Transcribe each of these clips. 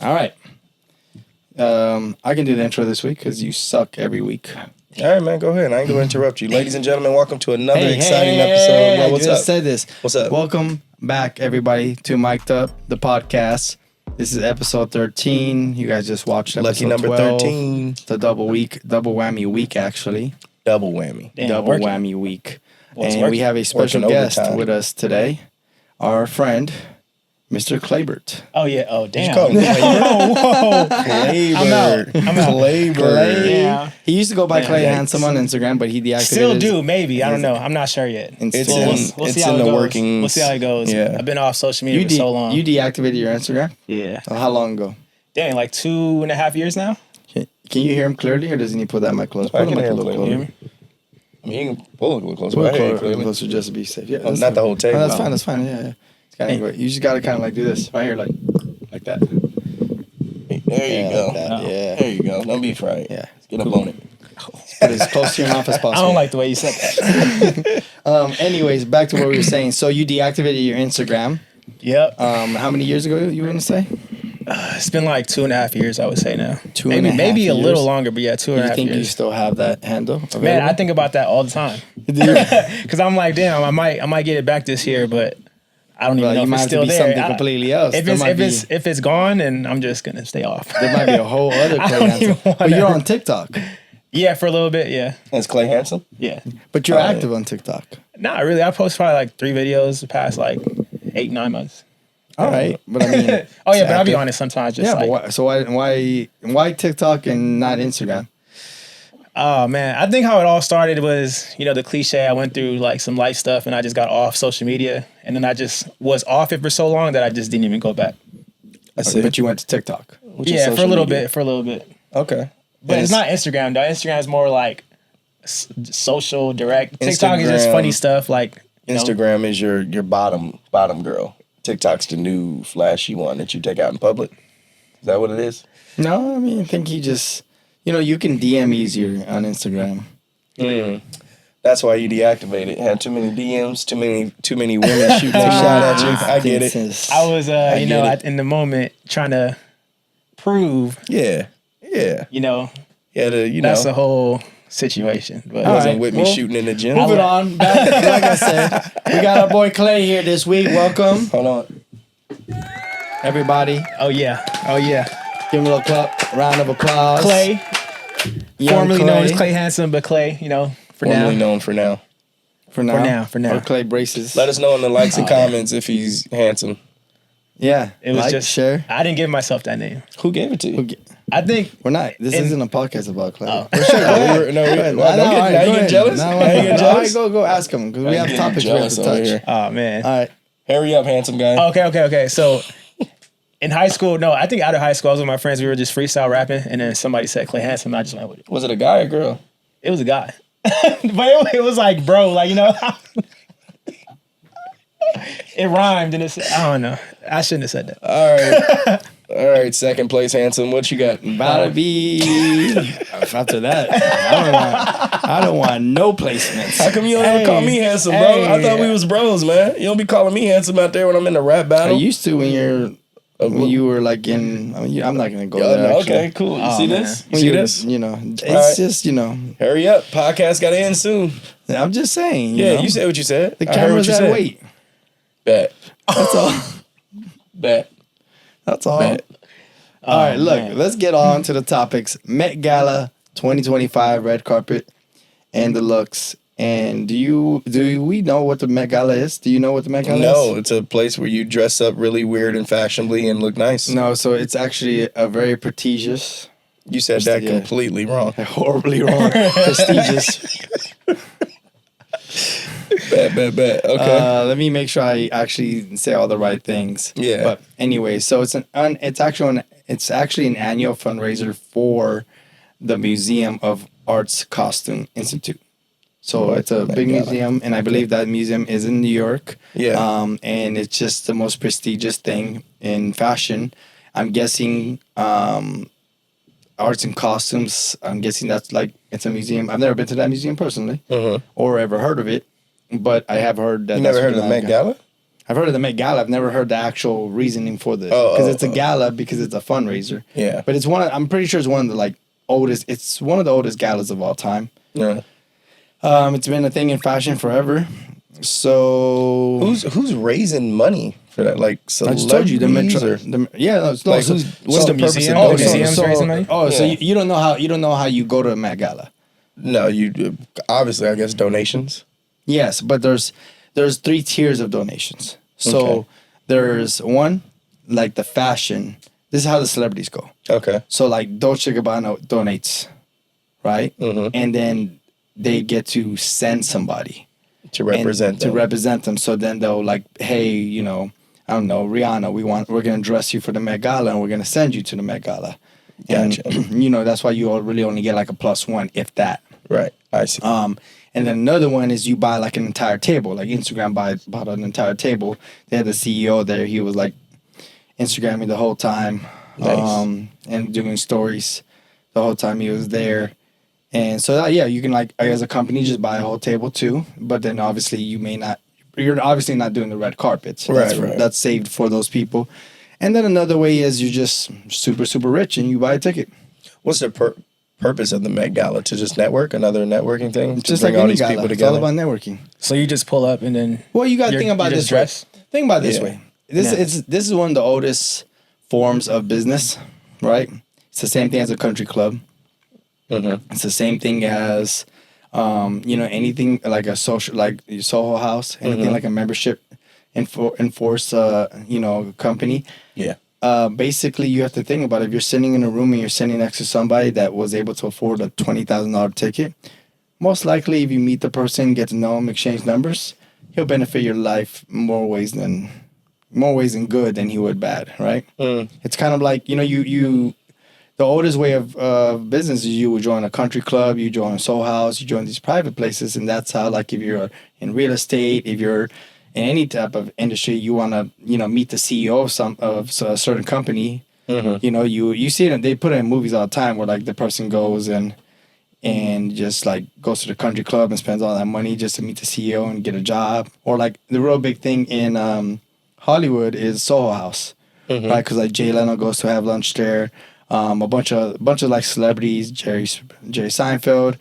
All right. I can do the intro this week because you suck every week. All right, man, go ahead. I ain't going to interrupt you. Ladies and gentlemen, welcome to another exciting episode. Well, what's I just up? said this. What's up? Welcome back, everybody, to Mic'd Up, the podcast. This is episode 13. You guys just watched episode Lucky number 12. 13. It's a double whammy week, actually. Double whammy. Damn, double working. whammy week. Well, and we have a special Working guest overtime. with us today, our friend, Mr. Claybert. Oh yeah. Oh You damn. call him Oh, whoa. Claybert. I'm out. Claybert. Yeah. He used to go by Yeah, Clay yikes. Handsome on Instagram, but he deactivated Still his- do maybe. I don't know. I'm not sure yet. and It's still- in- We'll it's see how in it the goes. workings. We'll see how it goes. Yeah. I've been off social media for so long. You deactivated your Instagram? Yeah. How long ago? Dang, like 2.5 years now. Can you hear him clearly, or does he need to put that mic close? I Put the can mic hear a him little clearly. closer. I mean, you can pull it a little closer. Put but I it hear you closer, clearly. closer just to be safe. Yeah, Oh, that's not the fine. whole table. Oh, that's fine. That's fine. Yeah. It's kinda, you just gotta kind of like do this right here, like that. There you go. Like that, yeah. There you go. Don't be frightened. Yeah. Get up on it. Put it as close to your mouth as possible. I don't like the way you said that. Anyways, back to what we were saying. So you deactivated your Instagram. Yep. How many years ago you want to say? It's been like 2.5 years, I would say now. Two and a half Maybe a years? little longer, but yeah, two and a You half think you years. still have that handle? Man, available? I think about that all the time. Because I'm like, damn, I might get it back this year, but I don't even Well, know you if might it's have to still be there. something completely else. If There it's might if be- it's if it's gone, then I'm just gonna stay off. There might be a whole other I Clay don't Handsome. even But wanna- you're on TikTok. Yeah, for a little bit. Yeah, That's Clay Handsome? yeah. But you're Oh, yeah. active on TikTok. Not really. I post probably like 3 videos the past like 8-9 months. All right. But I mean, Oh yeah, but I'll be active. honest. Sometimes just Yeah, like, but why TikTok and not Instagram? oh man, I think how it all started was the cliche. I went through like some life stuff, and I just got off social media, and then I just was off it for so long that I just didn't even go back. I see. But you went to TikTok. Which is Yeah, for a social little media. bit. For a little bit. Okay. But And it's not Instagram though. Instagram is more like social, direct. TikTok is just Instagram- funny stuff. Like Instagram is your bottom girl. TikTok's the new flashy one that you take out in public. Is that what it is? No, I mean, I think he just, you can DM easier on Instagram. That's why you deactivate it. Had too many DMs, too many women shooting their shot at you. I get it. I was, get it. in the moment trying to prove, Yeah. yeah, that's a whole situation. But All Wasn't right, with me well, shooting in the gym. Moving on. Back, like I said, we got our boy Clay here this week. Welcome, Hold on. everybody. oh yeah, Give him a little round of applause. Clay, Young formerly known as Clay Handsome, but Clay, for Formerly now. known for now. For now. For now. Or Clay Braces. Let us know in the likes and comments if he's handsome. Yeah. It was like, just share. I didn't give myself that name. Who gave it to you? I think We're not. This And- isn't a podcast about Clay. Oh. For sure. Go ahead. No, Go ahead. well, No, don't get- all right, now go you get ahead. jealous? No, Now you get all jealous? right, go ask him because we have getting topics we have jealous to over touch. here. oh man. All right. Hurry up, handsome guy. Okay. So in high school, no, I think out of high school, I was with my friends. We were just freestyle rapping, and then somebody said Clay Handsome. And I just went with it. Was it a guy or girl? It was a guy, but it was like, bro, like it rhymed, and it's I don't know. I shouldn't have said that. All right. All right, second place, handsome. What you got? About to be after that. I don't want no placements. How come you don't ever call me handsome, bro? I thought we was bros, man. You don't be calling me handsome out there when I'm in the rap I battle. used to when you were like in. I mean, I'm not gonna go there. no, actually. okay, cool. You Oh, see man. this? You When see you're- this? It's right. just Hurry up. Podcast got to end soon. I'm just saying. Yeah, you said what you said. the I heard what camera's you at said. wait. Bet. That's all. Bet. That's all. Bet. All right, look, man. let's get on to the topics. Met Gala 2025 red carpet and the looks. And do we know what the Met Gala is? Do you know what the Met Gala No, is? it's a place where you dress up really weird and fashionably and look nice. No, so it's actually a very prestigious, You said that Yeah. completely wrong. horribly wrong, prestigious. Bet. Okay. Let me make sure I actually say all the right things. Yeah. But anyway, so it's actually an annual fundraiser for the Museum of Art's Costume Institute. So it's a big Gala. museum, and I believe that museum is in New York. Yeah. And it's just the most prestigious thing in fashion. I'm guessing arts and costumes. I'm guessing that's like it's a museum. I've never been to that museum personally, or ever heard of it, but I have heard that. you never that's heard of what the Met Gala? I've heard of the Met Gala. I've never heard the actual reasoning for this Oh, it's a gala because it's a fundraiser. Yeah. But I'm pretty sure it's one of the like oldest. It's one of the oldest galas of all time. Yeah. It's been a thing in fashion forever. So Who's raising money for that? Like I just told you the Metro. or- What's what's the purpose of museum? donating? Museums raising money? So Yeah. you don't know how you go to a Met Gala. No, you obviously I guess donations. Yes, but there's 3 tiers of donations. So Okay. there's one like the fashion. This is how the celebrities go. Okay. So like Dolce & Gabbana donates, right? Mhm. And then they get to send somebody To represent to them. represent them. So then they'll like, hey, you know, I don't know, Rihanna, we're gonna dress you for the Met Gala and we're gonna send you to the Met Gala. Gotcha. And you know, that's why you really only get like a +1, if that. Right. I see. And then another one is you buy like an entire table. Like Instagram bought an entire table. They had the CEO there. He was like Instagramming the whole time, Nice. and doing stories the whole time he was there. And so yeah, you can like as a company just buy a whole table too. But then obviously you're obviously not doing the red carpets. Right. That's saved for those people. And then another way is you're just super, super rich and you buy a ticket. What's the purpose of the Met Gala? To just network? Another networking thing? It's To just bring like all any these gala. people It's all together? about networking. So you just pull up and then. Well, you got to You're- think about you this just way. dress? Think about it this Yeah. way. This is one of the oldest forms of business, right? It's the same thing as a country club. Mhm. It's the same thing as, anything like a social, like your Soho House, anything like a membership enforce, company. Yeah. Basically, you have to think about it. If you're sitting in a room and you're sitting next to somebody that was able to afford a $20,000 ticket, most likely, if you meet the person, get to know him, exchange numbers, he'll benefit your life more ways than good than he would bad, right? It's kind of like the oldest way of business is you would join a country club, you join a soul house, you join these private places, and that's how, like, if you're in real estate, if you're in any type of industry, you want to meet the CEO of a certain company. You see it, they put it in movies all the time where like the person goes and just like goes to the country club and spends all that money just to meet the CEO and get a job. Or like the real big thing in Hollywood is Soho House, right? Because like Jay Leno goes to have lunch there. A bunch of like celebrities, Jerry Seinfeld,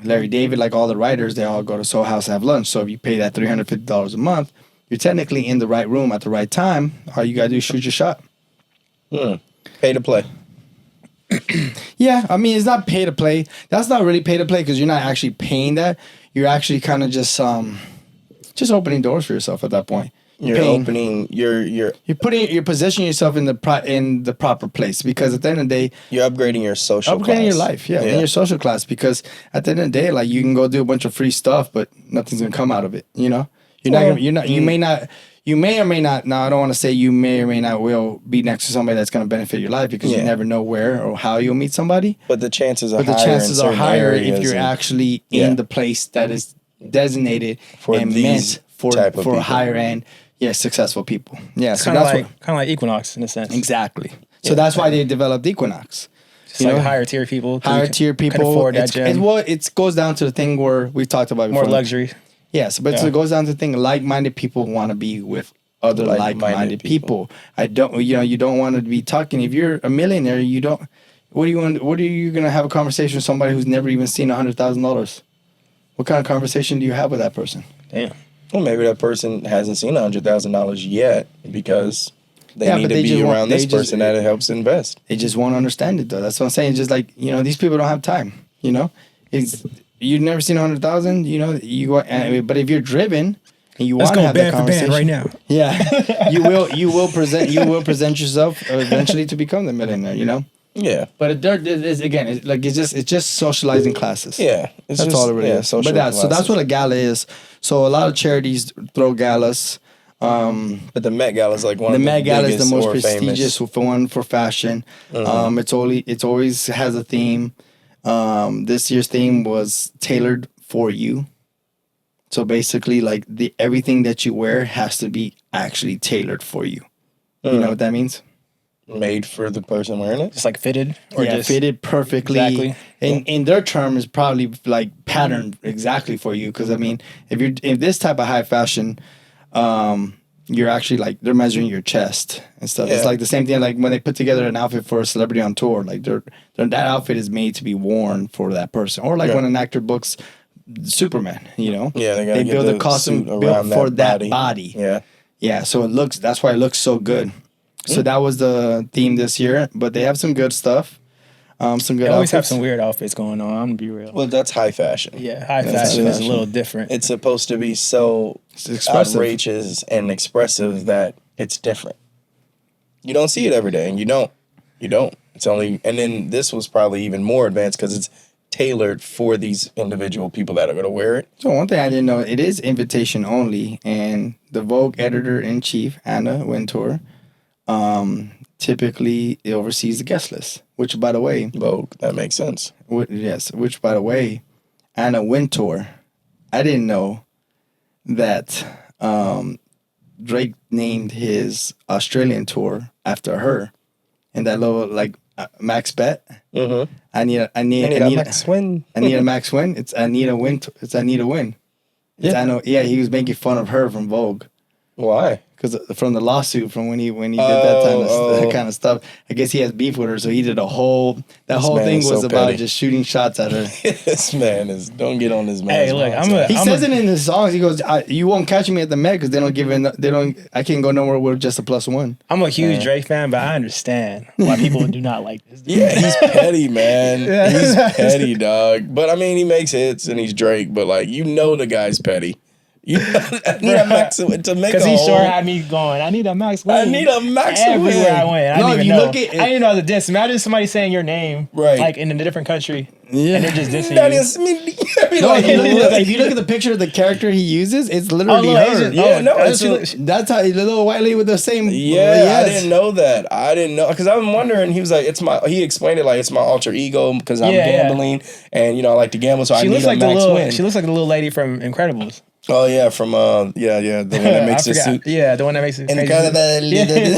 Larry David, like all the writers, they all go to Soho House to have lunch. So if you pay that $350 a month, you're technically in the right room at the right time. All you gotta do is shoot your shot. Pay to play. Yeah, I mean, it's not pay to play. That's not really pay to play because you're not actually paying that. You're actually kind of just opening doors for yourself at that point. You're opening. You're positioning yourself in the proper place, because at the end of the day, you're upgrading your social. upgrading class. your life, in your social class. Because at the end of the day, like, you can go do a bunch of free stuff, but nothing's gonna come out of it. You know, you may not. You may or may not. Now, I don't want to say you may or may not will be next to somebody that's going to benefit your life, because you never know where or how you'll meet somebody. But the chances are But the higher. chances are higher if you're and- actually in the place that is designated For and these meant type of for people. higher end, successful people. Yeah, so Kind of that's like Equinox in a sense. exactly. So that's why they developed Equinox. It's like higher tier people. who Higher can- tier can people. afford that gym. It goes down to the thing where we talked about before. More luxury. Yes, but Yeah. it goes down to the thing. Like-minded people want to be with other Like-minded like-minded people. people. You don't want to be talking. If you're a millionaire, you don't. What are you gonna have a conversation with somebody who's never even seen $100,000? What kind of conversation do you have with that person? Damn. Well, maybe that person hasn't seen $100,000 yet because they Yeah, need but to they be just want- around they this just- person that helps invest. They just won't understand it, though. That's what I'm saying. Just like, these people don't have time. You've never seen 100,000. But if you're driven and you Let's want to go have that band for band conversation right now. yeah, you will present yourself eventually to become the millionaire. Yeah. But it's just socializing classes. Yeah. That's all it really is. But that's what a gala is. So a lot of charities throw galas. But the Met Gala is like one The of the Met Gala is biggest the most or prestigious famous. one for fashion. It's always has a theme. This year's theme was tailored for you. So basically, like, everything that you wear has to be actually tailored for you. You know what that means? Made for the person wearing it. Just like fitted or just fitted perfectly. Exactly. In their term is probably like patterned exactly for you. Because I mean, if this type of high fashion you're actually like they're measuring your chest and stuff. It's Yeah. like the same thing like when they put together an outfit for a celebrity on tour. Like that outfit is made to be worn for that person. Or like Yeah. when an actor books Superman, you know, Yeah, they gotta they get build the a costume suit built around for that body. body. Yeah. Yeah, so that's why it looks so good. So that was the theme this year, but they have some good stuff. Some good They always have outfits. some weird outfits going on. I'm gonna be real. Well, that's high fashion. Yeah, high That's fashion is a fashion. little different. It's supposed to be so It's expressive. outrageous and expressive that it's different. You don't see it every day, and you don't. It's only, and then this was probably even more advanced because it's tailored for these individual people that are going to wear it. So one thing I didn't know, it is invitation only, and the Vogue editor-in-chief, Anna Wintour, typically oversees the guest list, which, by the way, Vogue, that makes sense. which, by the way, Anna Wintour, I didn't know that Drake named his Australian tour after her, and that little like Max Bet. Mm-hmm. I need a Max Win. Max Win. It's Anita Win. It's Anita Win. It's, Yeah. I know. Yeah, he was making fun of her from Vogue Why? because from the lawsuit from when he did that kind Oh. of stuff. I guess he has beef with her, so he did a whole whole man thing is was so about petty. just shooting shots at her. This man is. Don't get on this man. Hey, look, He says it in his songs. He goes, "You won't catch me at the Met because they don't give it. They don't. I can't go nowhere with just a +1." I'm a huge Drake fan, but I understand why people do not like this. Yeah, he's petty, man. He's petty, dog. But I mean, he makes hits and he's Drake. But like, the guy's petty. You I need a Max to make Because a he whole. sure had me going, I need a Max Win. I need a Max Everywhere Win. I went. I No, didn't if even you know. look at it- I didn't know the diss. Imagine somebody saying your name, Right. like in a different country, Yeah. and they're just dissing That you. is Smitty. No, if you look at the picture of the character he uses, it's literally little her. Asian- Yeah, no, that's it's That's how the little white lady with the same. Yeah, I yes. didn't know that. I didn't know because I'm wondering. He was like, he explained it like it's my alter ego because I'm Yeah, yeah. gambling and I like to gamble, so I She need looks a like the Max little. Win. She looks like the little lady from Incredibles. Oh yeah, from the one that makes I the forgot. suit. Yeah, the one that makes it. crazy.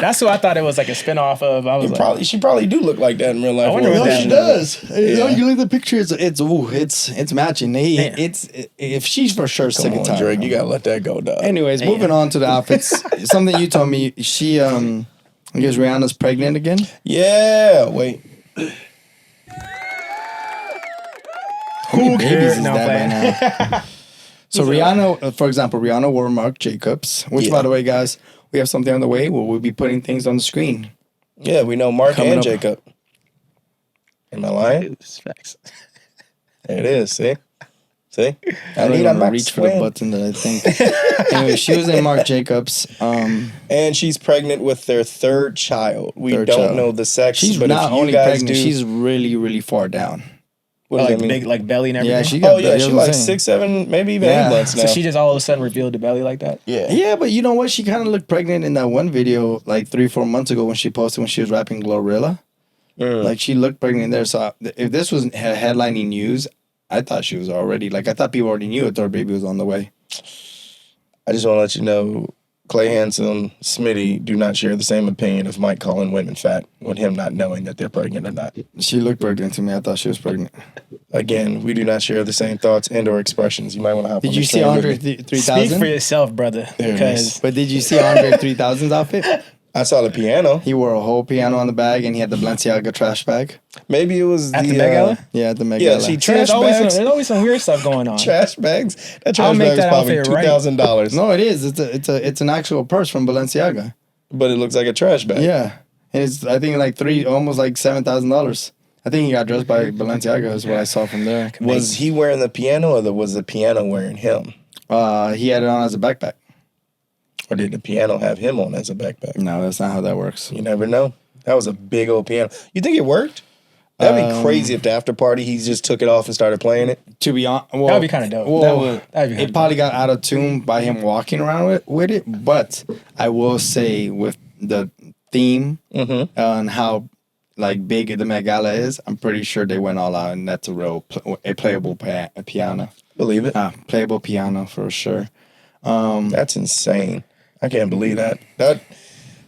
That's who I thought it was like a spinoff of. I was like, She probably do look like that in real life. I wonder what No, that she is. does. Yeah. You look at the picture. It's matching. If she's for sure sick Come of on, time. Drake, you gotta let that go, dog. Anyways, moving on to the outfits. Something you told me. She I guess Rihanna's pregnant again. Yeah, wait. How many babies cares? is No, that by now? So Rihanna, for example, Rihanna wore Marc Jacobs, which, Yeah. by the way, guys, we have something on the way where we'll be putting things on the screen. Yeah, we know Mark Coming and up. Jacob. Am I lying? Facts. There it is. See? See? I don't need even a want to Max reach for the Win. button that I think. Anyway, she was in Marc Jacobs. And she's pregnant with their third child. We Third don't child. know the sex, She's but not if you only guys pregnant, do, she's really, really far down. what does Like that mean? big, like belly and everything. Yeah, she got. Oh yeah, that's she's what I'm like saying. 6, 7, maybe even Yeah. 8 months now. So she just all of a sudden revealed the belly like that. yeah. Yeah, but you know what? She kind of looked pregnant in that one video like 3-4 months ago when she posted when she was rapping Glorilla. Mm. Like she looked pregnant there. So if this was headlining news, I thought she was already like I thought people already knew a third baby was on the way. I just want to let you know, Clay Handsome, Smitty do not share the same opinion of Mike calling women fat with him not knowing that they're pregnant or not. She looked pregnant to me. I thought she was pregnant. Again, we do not share the same thoughts and or expressions. You might want to hop Did on you the see train Andre with me. 3000? Speak for yourself, brother. There it Because is. But did you see Andre 3000's outfit? I saw the piano. He wore a whole piano on the bag and he had the Balenciaga trash bag. Maybe it was at the Met Gala? Yeah, at the Met Yeah, Gala. see, See, there's trash always bags. some weird stuff going on. Trash bags. That I'll trash make bag is that probably outfit right. $2,000. No, it is. It's an actual purse from Balenciaga. But it looks like a trash bag. Yeah, and it's I think like almost like $7,000. I think he got dressed by Balenciaga is what I saw from there. Was he wearing the piano or was the piano wearing him? He had it on as a backpack. Or did the piano have him on as a backpack? No, that's not how that works. You never know. That was a big old piano. You think it worked? That'd be crazy if the after party he just took it off and started playing it. To be honest, well, That'd be kinda dope. Well, That'd be kinda it probably got out of tune by him walking around with it. But I will say with the theme and how like big the Met Gala is, I'm pretty sure they went all out, and that's a playable piano. Believe it. Playable piano for sure. That's insane. I can't believe that. That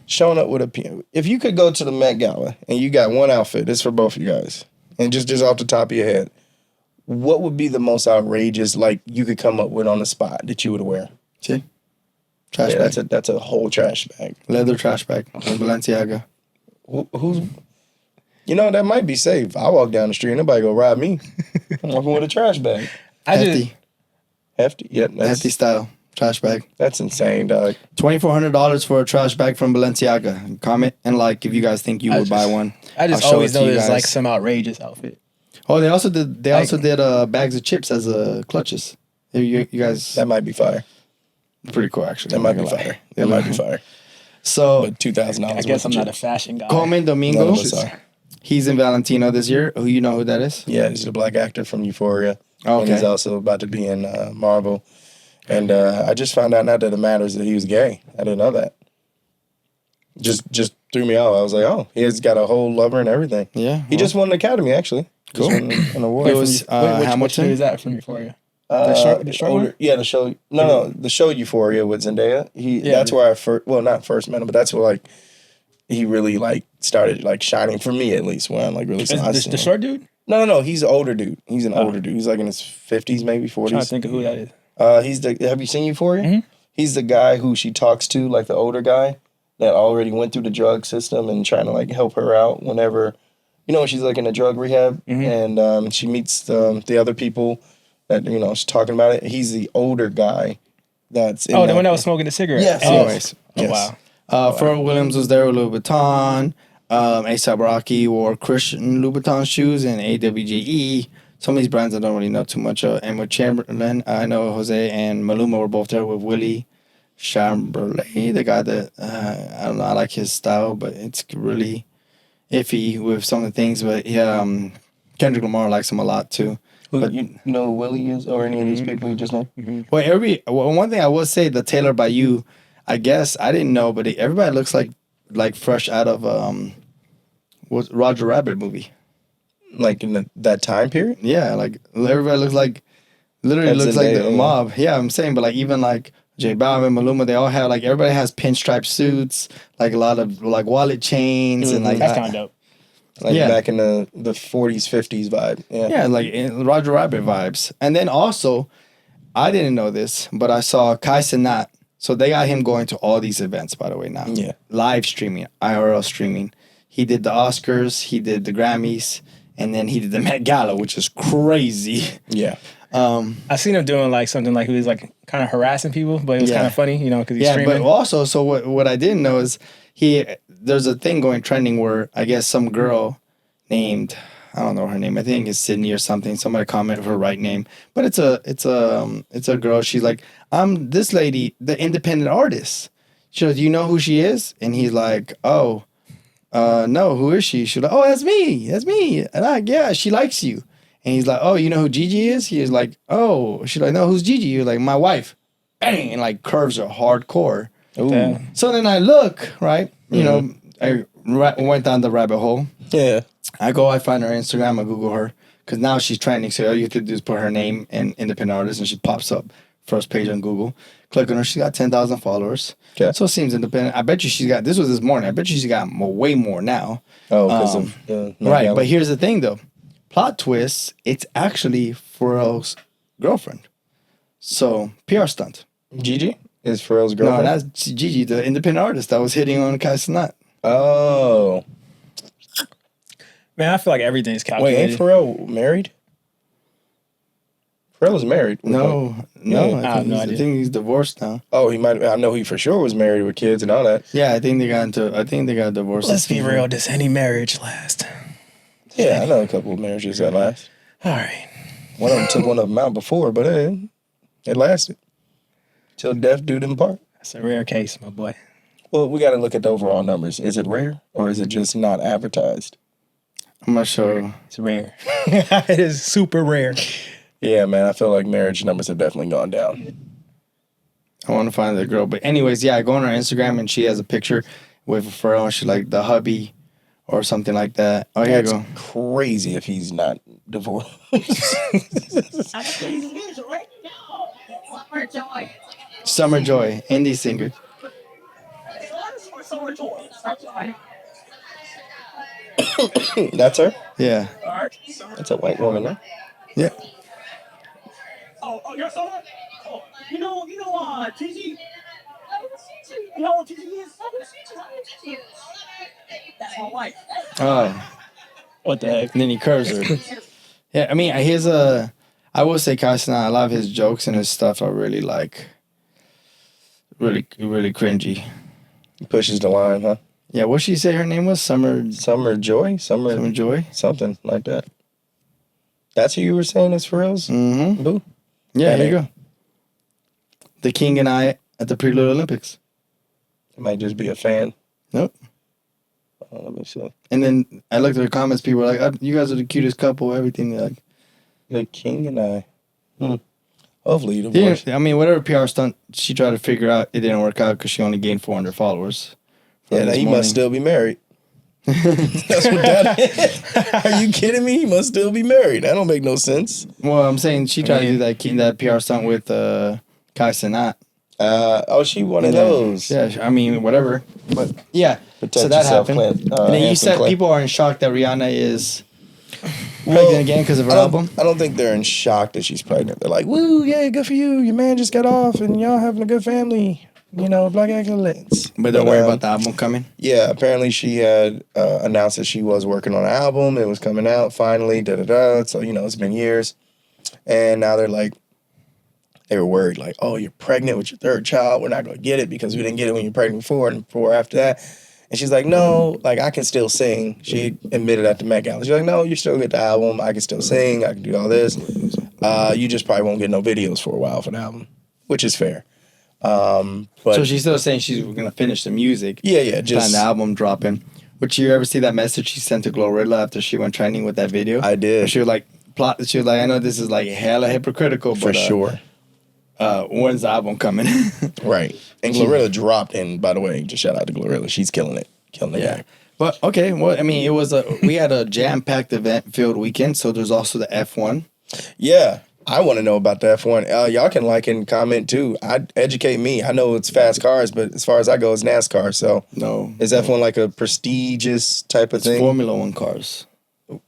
showing up with a piano. If you could go to the Met Gala and you got one outfit, this is for both of you guys, and just off the top of your head, what would be the most outrageous like you could come up with on the spot that you would wear? See? Trash Yeah, bag. that's a whole trash bag. Leather trash bag from Balenciaga. Who's? You know, that might be safe. I walk down the street, nobody go rob me. I'm walking with a trash bag. Hefty. Yep, Hefty style. Trash bag. That's insane, dog. $2,400 for a trash bag from Balenciaga. Comment and like if you guys think you would buy one. I just I'll show always it to know you there's like guys. some outrageous outfit. Oh, they also did. They also did bags of chips as clutches. You guys, That might be fire. pretty cool actually. That I'm might not be gonna lie. fire. That might be fire. So But $2,000. I guess I'm not a fashion guy. Coleman None Domingo, of us are. he's in Valentino this year. Who you know who that is? Yeah, he's a black actor from Euphoria. Oh, And he's okay. also about to be in Marvel. And I just found out, not that it matters, that he was gay. I didn't know that. Just threw me off. I was like, oh, he's got a whole lover and everything. Yeah, He just won an Academy, actually. Cool. Just won an award. It was Which Hamilton. year is that from Euphoria? The short one? Yeah, the show. No, the show Euphoria with Zendaya. That's where I first, well, not first met him, but that's where like he really like started like shining for me at least. When I like really saw The short dude? No, he's an older dude. He's an older dude. He's like in his 50s, maybe 40s. I'm trying to think of who that is. He's the. Have you seen Euphoria? Mhm. He's the guy who she talks to, like the older guy that already went through the drug system and trying to like help her out whenever, you know, she's like in a drug rehab and she meets the other people that she's talking about it. He's the older guy. That's in The one that was smoking the cigarette. Yes. Oh, Anyways, oh wow. Pharrell Williams was there with Louis Vuitton. A$AP Rocky wore Christian Louboutin shoes and AWGE. Some of these brands I don't really know too much of. And with Chamberlain, I know Jose and Maluma were both there with Willie Chamberlain, the guy that, I don't know, I like his style, but it's really iffy with some of the things. But yeah, Kendrick Lamar likes him a lot too. But you know who Willie is or any of these people you just know? Well, one thing I will say, the Taylor by You, I guess I didn't know, but everybody looks like fresh out of what Roger Rabbit movie. Like in that time period? Yeah, like everybody looks like literally That's looks like Zendaya, the yeah. mob. Yeah, I'm saying, but like even like J Balvin, Maluma, they all have like everybody has pinstripe suits, like a lot of like wallet chains and like That's kind of dope. Like Yeah. back in the 40s, 50s vibe. Yeah. yeah, like Roger Rabbit vibes. And then also, I didn't know this, but I saw Kai Cenat. So they got him going to all these events, by the way, now. Yeah. Live streaming, IRL streaming. He did the Oscars, he did the Grammys, and then he did the Met Gala, which is crazy. Yeah. I seen him doing like something like he was like kind of harassing people, but it was Yeah. kind of funny, because he's Yeah, streaming. but also, so what I didn't know is there's a thing going trending where I guess some girl named, I don't know her name, I think it's Sydney or something. Somebody commented her right name, but it's a girl. She's like, I'm this lady, the independent artist. She goes, do you know who she is? And he's like, oh, no, who is she? She's like, oh, that's me. And yeah, she likes you. And he's like, oh, you know who Gigi is? He was like, oh, she's like, no, who's Gigi? You're like, my wife. Bang, and like curves are hardcore. Damn. So then I look, right? I went down the rabbit hole. Yeah. I find her Instagram, I Google her, because now she's trending. So all you have to do is put her name and independent artist, and she pops up first page on Google. Click on her, she got 10,000 followers. Okay. So it seems independent. I bet you she's got, this was this morning, I bet you she's got way more now. Oh, because of the Met Right, Gala. but here's the thing though. Plot twist, it's actually Pharrell's girlfriend. So, PR stunt. Gigi is Pharrell's No, girlfriend. that's Gigi, the independent artist that was hitting on Kai Cenat. Oh. Man, I feel like everything's Wait, calculated. ain't Pharrell married? Pharrell is married. No, Yeah. I have no I idea. think he's divorced now. Oh, he might. I know he for sure was married with kids and all that. Yeah, I think they got divorced. Let's be real. Does any marriage last? Yeah, I know a couple of marriages that last. All right. One of them took one of them out before, but hey, it lasted till death do them part. That's a rare case, my boy. Well, we got to look at the overall numbers. Is it rare or is it just not advertised? I'm not sure. It's rare. It is super rare. Yeah, man, I feel like marriage numbers have definitely gone down. I want to find the girl, but anyways, yeah, I go on her Instagram and she has a picture with Pharrell. And she's like the hubby or something like that. Oh, here you That's go. crazy if he's not divorced. Summer Joy, indie singer. That's her? Yeah, That's a white woman, huh? yeah. TG. You know what TG is? That's my wife. Oh, What the heck? and then he curves her. Yeah, I mean, I will say Carson, I love his jokes and his stuff. I really like. Really, really cringy. He pushes the line, huh? Yeah, what she say her name was? Summer Joy? Summer Joy? Something like that. That's who you were saying is for reals? Mm-hmm. Boo? Yeah, That here you ain't- go. The King and I at the Prelude Olympics. It might just be a fan. Nope. Let me see. And then I looked at the comments. People were like, oh, "You guys are the cutest couple." Everything. They're like, The King and I. Hopefully the voice. I mean, whatever PR stunt she tried to figure out, it didn't work out because she only gained 400 followers. Yeah, this he morning. must still be married. That's what that is. Are you kidding me? He must still be married. That don't make no sense. Well, I'm saying she tried to do that PR stunt with Kai Cenat. She one of those. Yeah, I mean, whatever. But yeah, Protect so that yourself, happened. Clint. And then you Handsome said Clint. people are in shock that Rihanna is pregnant again because of her album. I don't think they're in shock that she's pregnant. They're like, woo, yeah, good for you. Your man just got off and y'all having a good family. You know, black excellence. But don't worry about the album coming. Yeah, apparently she had announced that she was working on an album. It was coming out finally, da-da-da. So, it's been years. And now they're like, they were worried, like, oh, you're pregnant with your third child. We're not going to get it because we didn't get it when you were pregnant before and before after that. And she's like, no, like, I can still sing. She admitted at the Met Gala. She's like, no, you still get the album. I can still sing. I can do all this. You just probably won't get no videos for a while for the album, which is fair. But So she's still saying she's going to finish the music. yeah, Just just the album dropping. Would you ever see that message she sent to Glorilla after she went trending with that video? I did. She was like, I know this is like hella hypocritical, for but sure. when's the album coming? Right. And Glorilla dropped, and by the way, just shout out to Glorilla. She's killing it. Killing it. Yeah. But okay, well, I mean, we had a jam-packed event-filled weekend, so there's also the F1. Yeah. I want to know about the F1. Y'all can like and comment too. Educate me. I know it's fast cars, but as far as I go, it's NASCAR. So No. is F1 like a prestigious type of It's thing? Formula One cars.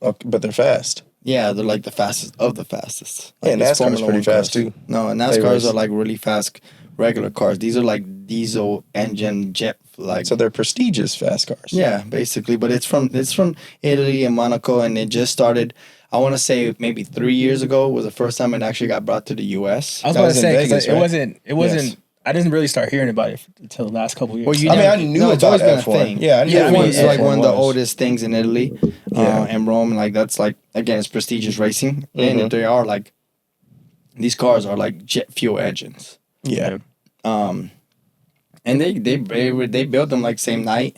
Okay, but they're fast. Yeah, they're like the fastest of the fastest. Yeah, Like, it's NASCAR's Formula pretty One fast, cars. too. No, and They NASCARs race. are like really fast regular cars. These are like diesel engine jet like. So they're prestigious fast cars. Yeah, basically, but it's from Italy and Monaco, and it just started. I want to say maybe 3 years ago was the first time it actually got brought to the U.S. I was That about was to in say Vegas, because right? it wasn't. Yes. I didn't really start hearing about it until the last couple years. Well, you I mean, never- I knew no, it's about always been a F1. thing. Yeah, I knew F1 what is like F1 one of the was. oldest things in Italy Yeah. and Rome. Like that's like again, it's prestigious racing, and Mhm. they are like these cars are like jet fuel engines. Yeah. And they built them like same night.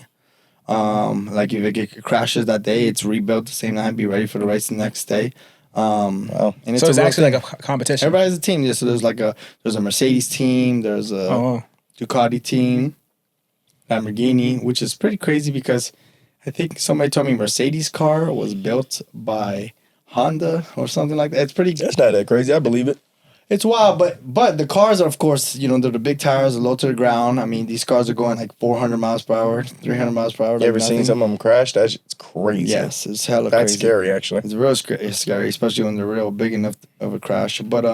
Like if it crashes that day, it's rebuilt the same night. Be ready for the race the next day. Wow. And so it's a real actually thing. like a competition. Everybody has a team. Yeah, so there's a Mercedes team. There's a Oh, wow. Ducati team, Lamborghini, which is pretty crazy because I think somebody told me Mercedes car was built by Honda or something like that. It's pretty. That's not that crazy. I believe it. It's wild, but the cars are, of course, they're the big tires, they're low to the ground. I mean, these cars are going like 400 miles per hour, 300 miles per hour. You like ever seen nothing. some of them crash? That's crazy. Yes, it's hella That's crazy. scary, actually. It's real scary, especially when they're real big enough of a crash. But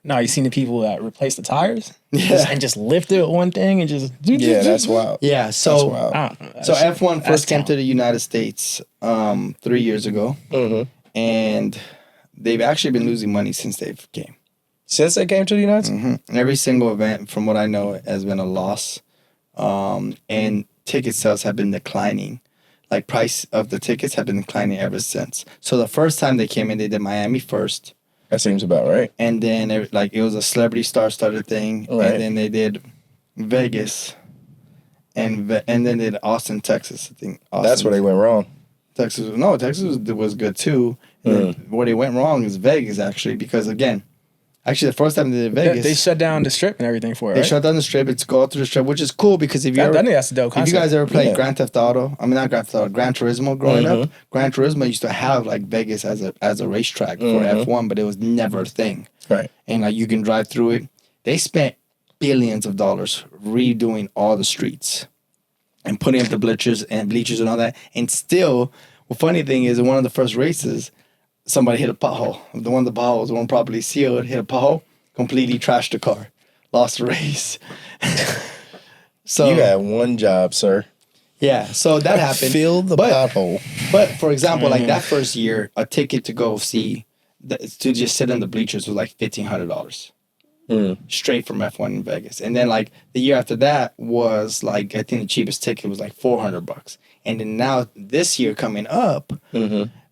No, you seen the people that replace the tires? Yeah. And just lift it one thing and just. Yeah, that's wild. yeah, That's so wild. I don't know. so F1 that's first came count. to the United States 3 years ago, Mhm. and they've actually been losing money since they've came. Since they came to the United States? Every single event, from what I know, has been a loss, and ticket sales have been declining. Like price of the tickets have been declining ever since. So the first time they came in, they did Miami first, That seems about right. and then it was a celebrity star-studded thing, Right. and then they did Vegas, and then they did Austin, Texas. I think That's where they went wrong. Texas was good too. And then where they went wrong is Vegas, actually, because again, the first time they did Vegas, They shut down the strip and everything for it. they Right? shut down the strip. It's go through the strip, which is cool because if you I ever, think that's a dope if concept. you guys ever played Yeah. Grand Theft Auto, not Grand Theft Auto, Gran Turismo growing up, Gran Turismo used to have like Vegas as a racetrack for F1, but it was never a thing. Right. And like you can drive through it. They spent billions of dollars redoing all the streets and putting up the bleachers and all that. And still, the funny thing is, in one of the first races, somebody hit a pothole. The one properly sealed hit a pothole. completely trashed the car, lost the race. So You had one job, sir. yeah, so that happened. Fill the pothole. But for example, like that first year, a ticket to go see, to just sit in the bleachers was like $1,500 straight from F1 in Vegas. And then like the year after that was like, I think the cheapest ticket was like $400. And then now this year coming up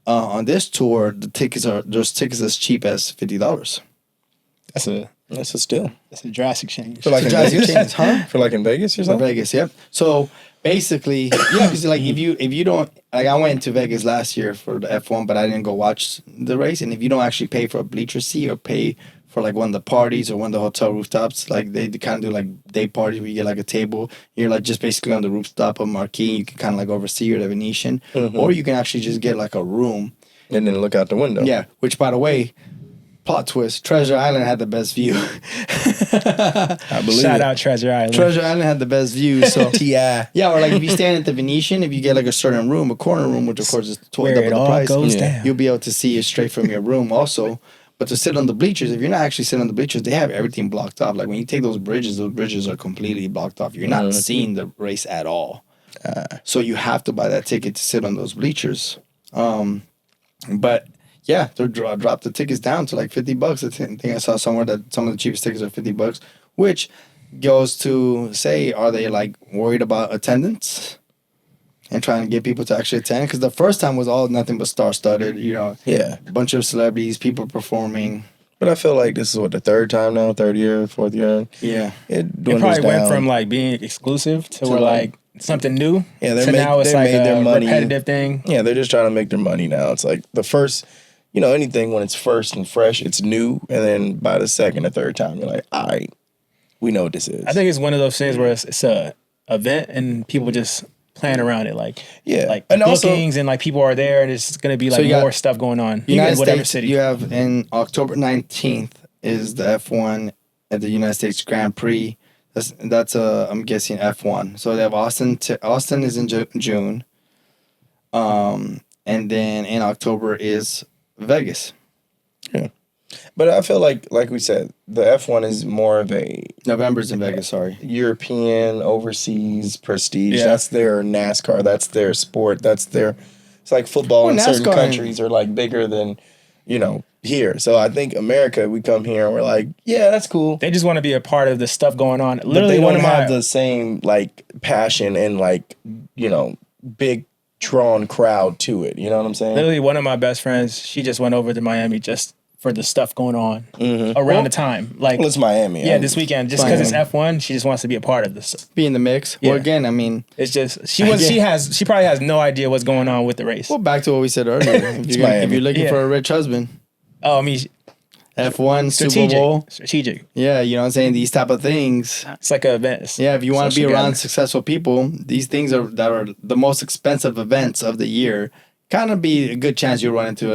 on this tour, there's tickets as cheap as $50. That's a steal. That's a drastic change. For like in drastic Vegas? change, huh? For like in Vegas or For something? Vegas, yep. So basically, yeah, because like if you don't, like I went to Vegas last year for the F1, but I didn't go watch the race. And if you don't actually pay for a bleacher seat or pay for like one of the parties or one of the hotel rooftops, like they kind of do like day parties where you get like a table. You're like just basically on the rooftop of marquee. You can kind of like oversee or the Venetian, or you can actually just get like a room. And then look out the window. Yeah, which by the way, plot twist, Treasure Island had the best view. I believe Shout it. out Treasure Island. Treasure Island had the best view. So T.I. yeah, or like if you stand at the Venetian, if you get like a certain room, a corner room, which of course is Where double it the all price, goes Yeah. down. you'll be able to see it straight from your room also. But to sit on the bleachers, if you're not actually sitting on the bleachers, they have everything blocked off. Like when you take those bridges are completely blocked off. You're not seeing the race at all. So you have to buy that ticket to sit on those bleachers. But yeah, they dropped the tickets down to like $50. I think I saw somewhere that some of the cheapest tickets are $50, which goes to say, are they like worried about attendance and trying to get people to actually attend? Because the first time was all nothing but star-studded, Yeah. a bunch of celebrities, people performing. But I feel like this is what, the third time now? Third year, fourth year? Yeah. It It dwindles probably went down. from like being exclusive to where like- like something new. Yeah, they to made- now it's they like made their a money. repetitive thing. Yeah, they're just trying to make their money now. It's like the first, anything when it's first and fresh, it's new. And then by the second or third time, you're like, all right, we know what this is. I think it's one of those things where it's a event and people just plan around it. Like Yeah. like And also- bookings and like people are there and it's gonna be like you got more stuff going on United in whatever States, city. you have in October 19th is the F1 at the United States Grand Prix. That's I'm guessing F1. So they have Austin. Austin is in June. And then in October is Vegas. Yeah. But I feel like we said, the F1 is more of a November's in Vegas, sorry. European, overseas prestige. Yeah. That's their NASCAR. That's their sport. It's like football in certain NASCAR countries are like bigger than, here. So I think America, we come here and we're like, yeah, that's cool. They just want to be a part of the stuff going on. But Literally they one don't of my have the same like passion and like, big drawn crowd to it. You know what I'm saying? literally one of my best friends, she just went over to Miami just for the stuff going on around the time. Like Well, it's Miami. yeah, this weekend, just because it's Miami. F1, she just wants to be a part of this. Be in the mix. Yeah. Well, again, I mean, It's just she probably has no idea what's going on with the race. well, back to what we said earlier. If Miami. you're looking Yeah. for a rich husband, Oh, I mean, F1, Super strategic. Bowl. Strategic. Yeah, you know what I'm saying? These type of things. It's like an event. Yeah, if you want to be Social around gathering. successful people, these things that are the most expensive events of the year. Kind of be a good chance you'll run into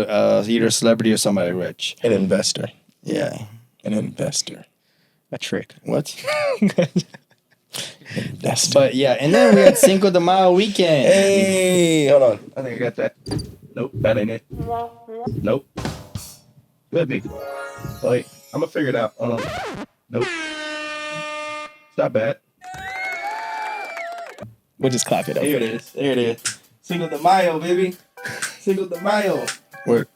either a celebrity or somebody rich. An investor. Yeah. An investor. A trick. What? Investor. But yeah, and then we had Cinco de Mayo weekend. Hey, hold on. I think I got that. Nope, that ain't it. Nope. Could be. Wait, I'm gonna figure it out. Hold on. Nope. It's not bad. We'll just clap it up. Here it is. There it is. Cinco de Mayo, baby. Cinco de Mayo. Where?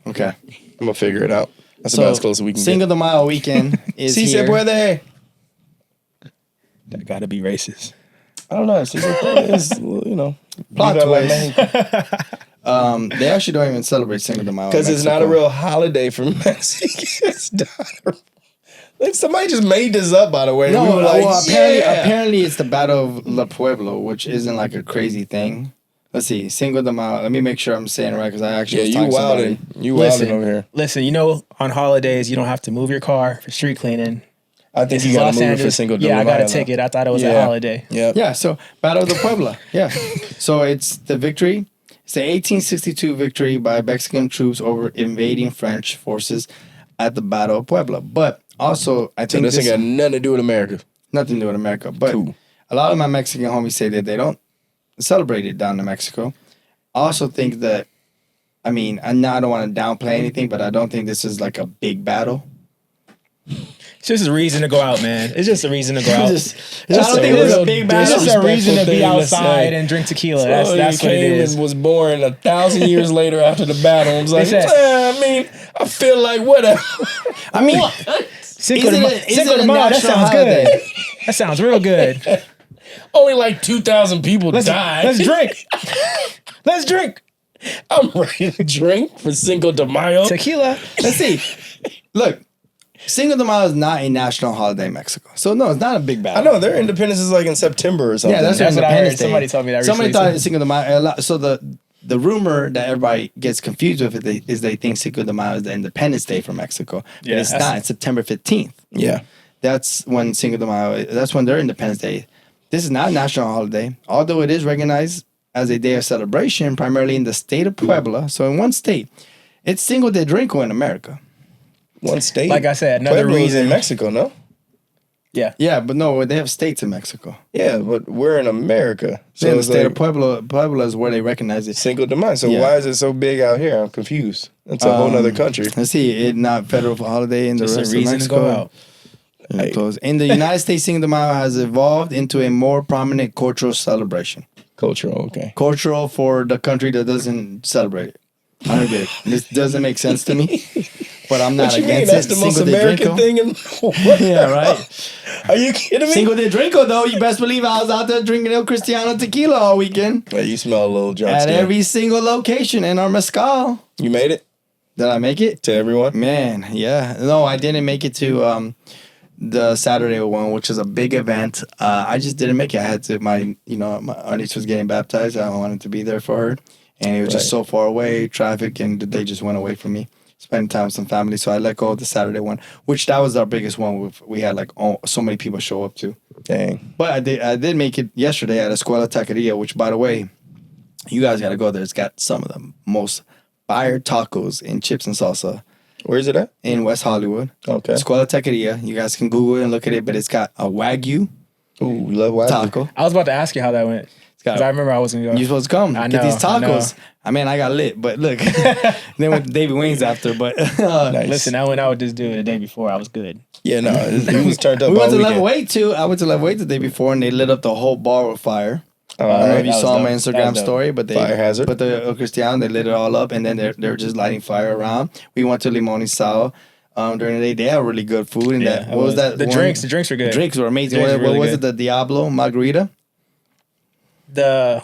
Okay. I'm gonna figure it out. That's about as close as we can Cinco get. de Mayo weekend is Si se here. puede. That gotta be racist. I don't know. Si se puede is, Plot Viva la twist. Mexico. They actually don't even celebrate Cinco de Mayo. in Because it's not a Mexico. real holiday for Mexicans. It's not a- like somebody just made this up, by the way. No, We were like, well, yeah. apparently it's the Battle of La Pueblo, which isn't like a crazy thing. Let's see, Cinco de Mayo. Let me make sure I'm saying it right because I actually Yeah, was you talking to somebody. wildin'. You wildin' over here. Listen, on holidays you don't have to move your car for street cleaning. I think This you is gotta Los move it for Angeles. Cinco de Yeah, I got Mayo a now. ticket. I thought it was a Yeah. holiday. Yep. Yeah, so Battle of the Puebla. Yeah. So it's the victory. It's the 1862 victory by Mexican troops over invading French forces at the Battle of Puebla. But also, I So think this ain't got nothing to do with America. nothing to do with America. But Cool. a lot of my Mexican homies say that they don't celebrate it down in Mexico. I also think that, I mean, I don't want to downplay anything, but I don't think this is like a big battle. It's just a reason to go out, man. It's just a reason to go out. I don't think it was a big It's just a reason to be thing to outside say. and drink tequila. So That's he what it came is. and was born 1,000 years later after the battle. I was like, said- I mean, I feel like whatever. I mean, Cinco de it a Mayo, that national sounds holiday? good. That sounds real good. Only like 2,000 people died. Let's drink. Let's drink. I'm ready to drink for Cinco de Mayo. Tequila. Let's see. Look, Cinco de Mayo is not a national holiday in Mexico. So, no, it's not a big I battle. know their independence is like in September or something. Yeah, that's That's what I heard. Independence Day. Somebody told me that Somebody recently, thought it's Cinco de Mayo. So the rumor that everybody gets confused with is they think Cinco de Mayo is the Independence Day for Mexico. Yeah, But it's that's- not. It's September 15th. Yeah. That's when Cinco de Mayo, that's when their Independence Day. This is not a national holiday, although it is recognized as a day of celebration, primarily in the state of Puebla. So in one state, it's Cinco de Drinko in America. One state. Like I said, another Pueblo is reason. in Mexico, no? Yeah. Yeah, but no, they have states in Mexico. Yeah, but we're in America. So in the it's state like of Puebla, Puebla is where they recognize it. Cinco de Mayo. So Yeah. why is it so big out here? I'm confused. That's a whole nother country. Let's see, it's not federal holiday in the Just a rest of reason to Mexico. go out. Hey. In the United States, Cinco de Mayo has evolved into a more prominent cultural celebration. Cultural, okay. Cultural for the country that doesn't celebrate it. I don't get it. This doesn't make sense to me, but I'm not What you mean? against That's it. the most Cinco de American Drinko. thing in the world. Yeah, right. Are you kidding me? Cinco de Drinko, though, you best believe I was out there drinking El Cristiano tequila all weekend. Hey, you smell a little drunk At still. every single location in our mezcal. You made it Did I make it? to everyone? Man, yeah. No, I didn't make it to the Saturday one, which is a big event. I just didn't make it. I had to, our niece was getting baptized. I wanted to be there for her. And it was just so far away, traffic, and they just went away from me. Spending time with some family. So I let go of the Saturday one, which that was our biggest one. We had like so many people show up to. Dang. But I did make it yesterday at Escuela Taqueria, which, by the way, you guys got to go there. It's got some of the most fire tacos and chips and salsa Where is it at? in West Hollywood. Okay. Escuela Taqueria. You guys can Google it and look at it, but it's got a Wagyu Ooh, we love Wagyu. taco. I was about to ask you how that went. Because I remember I wasn't going to You're go. supposed to come I get these know, I know. tacos. I got lit, but look, then went to David Wings after. But Nice. Listen, I went out with this dude the day before. I was good. Yeah, no, he was turned up we all went to weekend. Level 8 too. I went to Level 8 the day before, and they lit up the whole bar with fire. All I don't know right. if you that saw was my dope. That Instagram was dope. story, but they Fire hazard. But the El Cristiano, they lit it all up, and then they're just lighting fire around. We went to Limón y Sal during the day. They have really good food, and Yeah, that what was that? The one? drinks were good. Drinks were amazing. Drinks What, were really was good. it? The Diablo margarita? The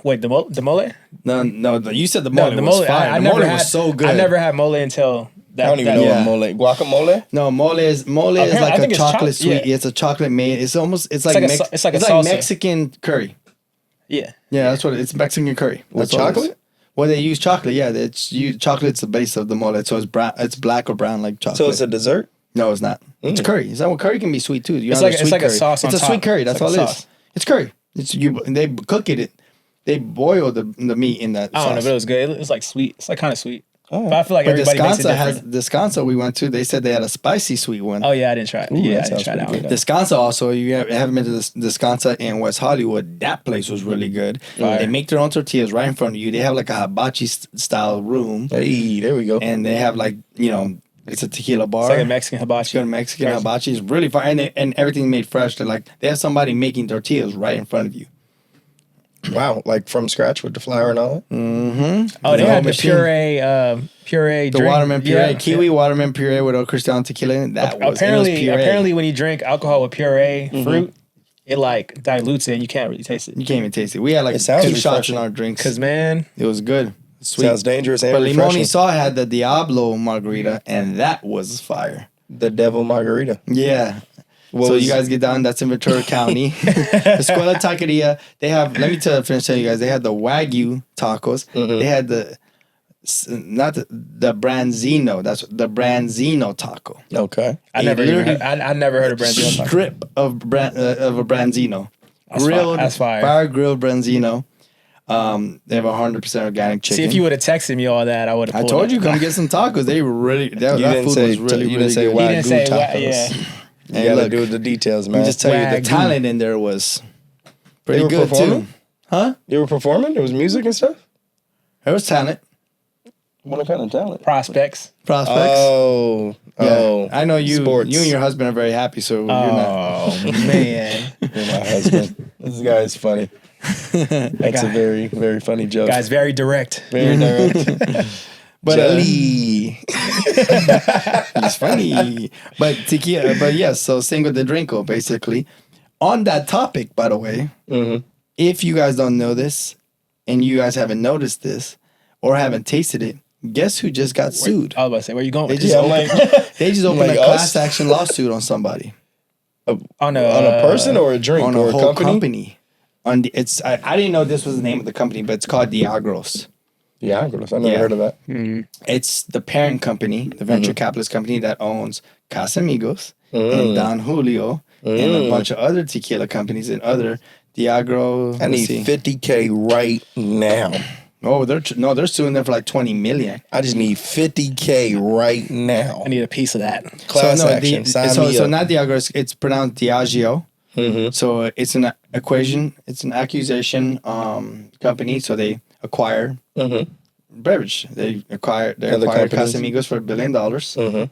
mole? No. You said the No, mole the was mole. fire. I the never mole had, was so good. I never had mole until that. I don't even know Yeah. what mole. Guacamole? No, mole is Apparently, like I a think it's chocolate sweet. yeah. It's a chocolate made. It's like like a sa- it's like a salsa. Mexican curry. Yeah. Yeah, that's what it's Mexican curry. With That's what it is. chocolate? Well, they use chocolate. Yeah, chocolate's the base of the mole. So it's brown. It's black or brown like chocolate. So it's a dessert? No, it's not. It's curry. Is that what curry can be sweet too? It's like a sauce on It's a top. sweet curry. That's It's like all a it is. sauce. It's curry. They cook it. They boil the meat in that. I don't know, sauce. but it was good. It was like sweet. It's like kind of sweet. Oh. But I feel like But everybody makes it Descansa different. Descansa we went to. They said they had a spicy sweet one. Oh yeah, I didn't try it. Ooh, Yeah, that I didn't sounds try that pretty one. good. Descansa also, you haven't been to Descansa in West Hollywood. That place was really good. Fire. They make their own tortillas right in front of you. They have like a hibachi style room, Hey, there we go. and they have like it's a tequila bar. It's like a Mexican It's hibachi. good Mexican Fresh. hibachi. It's really fun, and everything made fresh. They have somebody making tortillas right in front of you. Wow, like from scratch with the flour and all that? Mm-hmm. Oh, they had the machine. puree. The drink. watermelon puree, Yeah. kiwi watermelon puree with El Cristiano tequila in it. That was Apparently, puree. when you drink alcohol with puree fruit, it like dilutes it and you can't really taste it. You can't even taste it. We had like It sounds 2 shots refreshing. in our drinks. Cause man, It was good. Sweet. Sounds dangerous and But Limón refreshing. y Sal had the Diablo margarita, and that was fire. The devil margarita. Yeah. What So was- you guys get down. That's in Ventura County. Escuela Taqueria. They have. Let me finish telling you guys. They had the Wagyu tacos. Mhm. They had not the branzino. That's the branzino taco. Okay. I never literally I never heard of Branzino taco. Strip of a branzino. That's Grilled, that's fire. grilled branzino. They have 100% organic chicken. See, if you would have texted me all that, I would have. I told you, come get some tacos. They were really. That You food didn't was say really, you really didn't say good. He didn't Wagyu say tacos. yeah. You Hey, gotta look, do the details, Let man. me just tell you, the Wagyu. talent in there was pretty were good performing? too. Huh? You were performing? There was music and stuff? There was talent. What kind of talent? Prospects. Prospects. Oh. Yeah. Oh. I know you. Sports. You and your husband are very happy, so you're not. Oh man, You're my husband. This guy is funny. That's a very, very funny joke. guy's very direct. Very direct. But Jelly. it's funny. But tequila. But yes. So Cinco de Drinko, basically. On that topic, by the way, if you guys don't know this, and you guys haven't noticed this, or haven't tasted it, guess who just got sued? I was about to say, where you going They with just this? opened, they just opened Like a us? class action lawsuit on somebody, On On a person or a drink on or a a whole company? company. On the, it's I didn't know this was the name of the company, but it's called Diageo. Yeah, I never Yeah. heard of that. It's the parent company, the venture capitalist company that owns Casamigos and Don Julio and a bunch of other tequila companies and other Diageo. I need $50K right now. Oh, they're suing them for like 20 million. I just need $50K right now. I need a piece of that. Class so no, action. Sign me so up. not Diageo, it's pronounced Diageo. So it's an equation. It's an accusation company. So they acquire beverage. They acquired Other companies. Casamigos for $1 billion,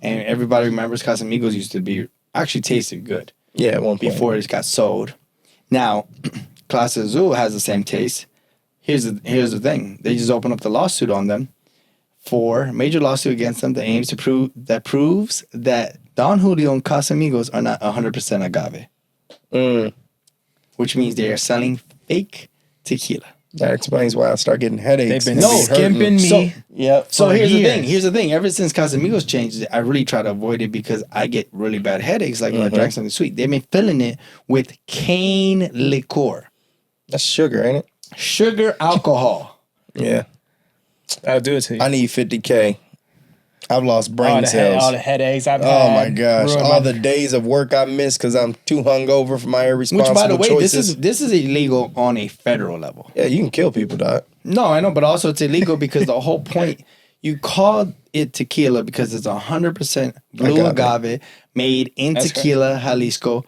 and everybody remembers Casamigos used to be actually tasted good Yeah, at one point. before it got sold. Now, Clase Azul has the same taste. Here's the thing. They just opened up the lawsuit on them for major lawsuit against them that aims to proves that Don Julio and Casamigos are not 100% agave, which means they are selling fake tequila. That explains why I start getting headaches. They've been No, skimping me. So- Yep. So For here's the years. thing. Here's the thing. Ever since Casamigos changed it, I really try to avoid it because I get really bad headaches. Like when I drank something sweet, they've been filling it with cane liqueur, That's sugar, ain't it? sugar alcohol. Yeah. I'll do it to you. I need $50K. I've lost all brain the, cells. all the headaches I've Oh had. my gosh! ruined All my- the days of work I missed because I'm too hungover for my irresponsible Which, by the way, choices. this is illegal on a federal level. Yeah, you can kill people, dog. No, I know, but also it's illegal because the whole point you call it tequila because it's 100% blue agave made in That's Tequila, Jalisco,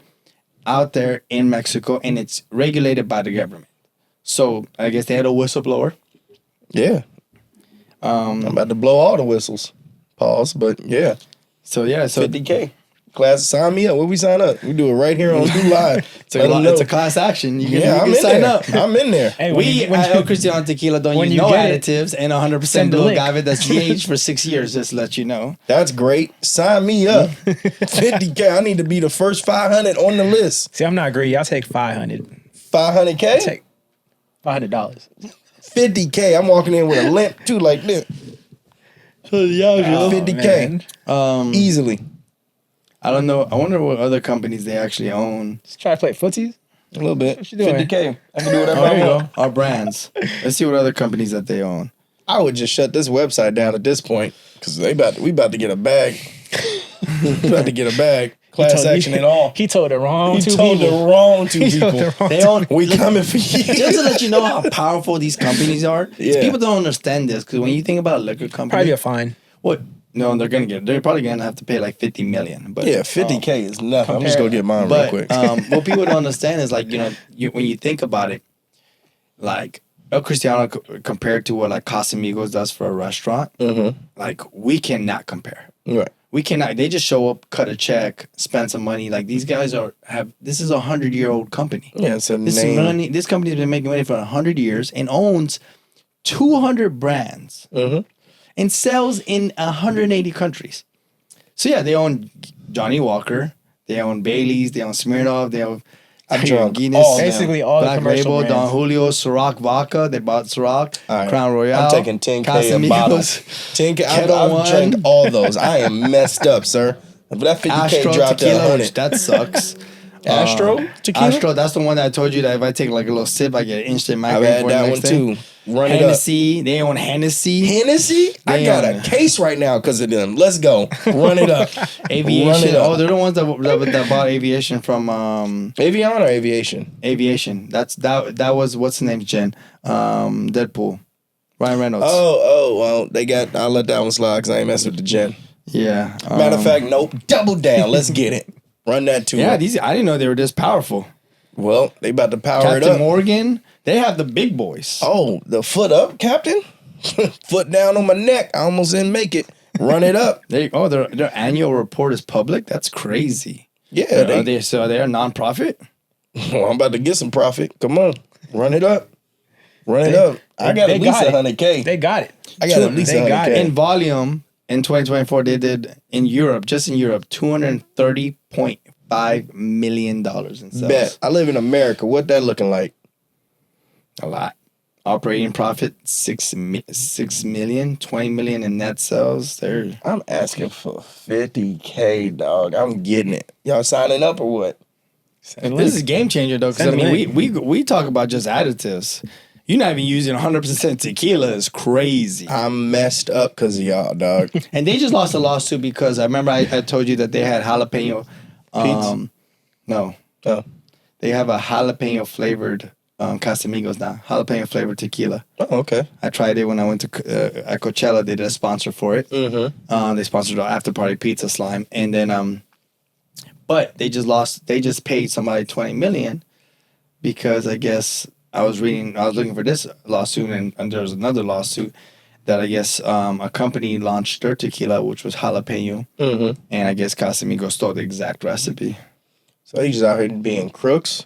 out there in Mexico, and it's regulated by the government. So I guess they had a whistleblower. Yeah. I'm about to blow all the whistles. Pause, but yeah. So yeah, so 50K. Class, sign me up. Where we sign up? We do it right here on Do Live. it's a class action. You can, Yeah, you I'm can in sign there. up. I'm in there. Hey, We at El Cristiano Tequila don't when use you no get it, additives and 100% send the blue link. agave that's aged for 6 years. Just to let you know. That's great. Sign me up. 50K. I need to be the first 500 on the list. See, I'm not greedy. I'll take 500. 500K? Take $500. 50K. I'm walking in with a limp too, like this. So yeah, 50K. man. Easily. I don't know. I wonder what other companies they actually own. Just try to play footsies. A little bit. What you doing? 50K. I can do whatever There I you want. go. Our brands. Let's see what other companies that they own. I would just shut this website down at this point because we about to get a bag. We about to get a bag. Class action and all. He told the wrong He two told people. the wrong two He told people. the wrong They own. We coming for you. Just to let you know how powerful these companies are. Yeah. People don't understand this because when you think about a liquor company, Probably a fine. what? No, they're probably gonna have to pay like 50 million. But Yeah, 50K is nothing. I'm just gonna get mine real But quick. what people don't understand is like when you think about it, like El Cristiano compared to what like Casamigos does for a restaurant, like we cannot compare. Right. We cannot. They just show up, cut a check, spend some money. Like these guys this is a 100-year-old company. Yeah, it's a This name. money. This company has been making money for 100 years and owns 200 brands and sells in 180 countries. So yeah, they own Johnny Walker, they own Bailey's, they own Smirnoff, they own I'm drunk. Guinness, All Basically all the Black commercial Label, brands. Don Julio, Ciroc Vodka. They bought Ciroc, All right. Crown Royal. I'm taking 10K a bottle. 10K. Kettle I've One. drank all those. I am messed up, sir. If that 50K Astro dropped to Tequila, 100. which that sucks. Astro Tequila? Astro, that's the one that I told you that if I take like a little sip, I get an instant I've migraine had for the that one next day. too. Run it up. Hennessy, they own Hennessy. Hennessy? I got a Damn. case right now because of them. Let's go. Run it up. Aviation. Run it up. Oh, they're the ones that bought Aviation from Avion or aviation? Aviation. That was what's the name, Jen? Deadpool. Ryan Reynolds. Oh, well, I'll let that one slide because I ain't messing with the gen. Yeah. Matter of fact, nope. Double down. Let's get it. Run that too. Yeah, I didn't know they were this powerful. Well, they about to power it Captain up. Morgan, they have the big boys. Oh, the foot up, Captain? Foot down on my neck. I almost didn't make it. Run it up. There you go. Their annual report is public. That's crazy. Yeah. Are they a nonprofit? Well, I'm about to get some profit. Come on. Run it up. Run it up. I got at least 100K. They got it. I got at least They got 100K. it. In volume, in 2024, they did in Europe, just in Europe, $230.5 million in sales. Bet. I live in America. What that looking like? A lot. Operating profit, 6 million, 20 million in net sales. They're I'm asking for 50K, dog. I'm getting it. Y'all signing up or what? this is game changer though, because I mean we talk about just additives. You're not even using 100% tequila. Is crazy. I'm messed up because of y'all, dog. And they just lost a lawsuit because I remember I told you that they had jalapeno. No, Oh. they have a jalapeno flavored Casamigos now. Jalapeno flavored tequila. Oh, okay. I tried it when I went to at Coachella. They did a sponsor for it. Mm-hmm. They sponsored the after party pizza slime, and then but they just lost. They just paid somebody 20 million because I guess I was looking for this lawsuit, and there was another lawsuit that I guess a company launched their tequila, which was jalapeno, and I guess Casamigos stole the exact recipe. So he's just out here being crooks.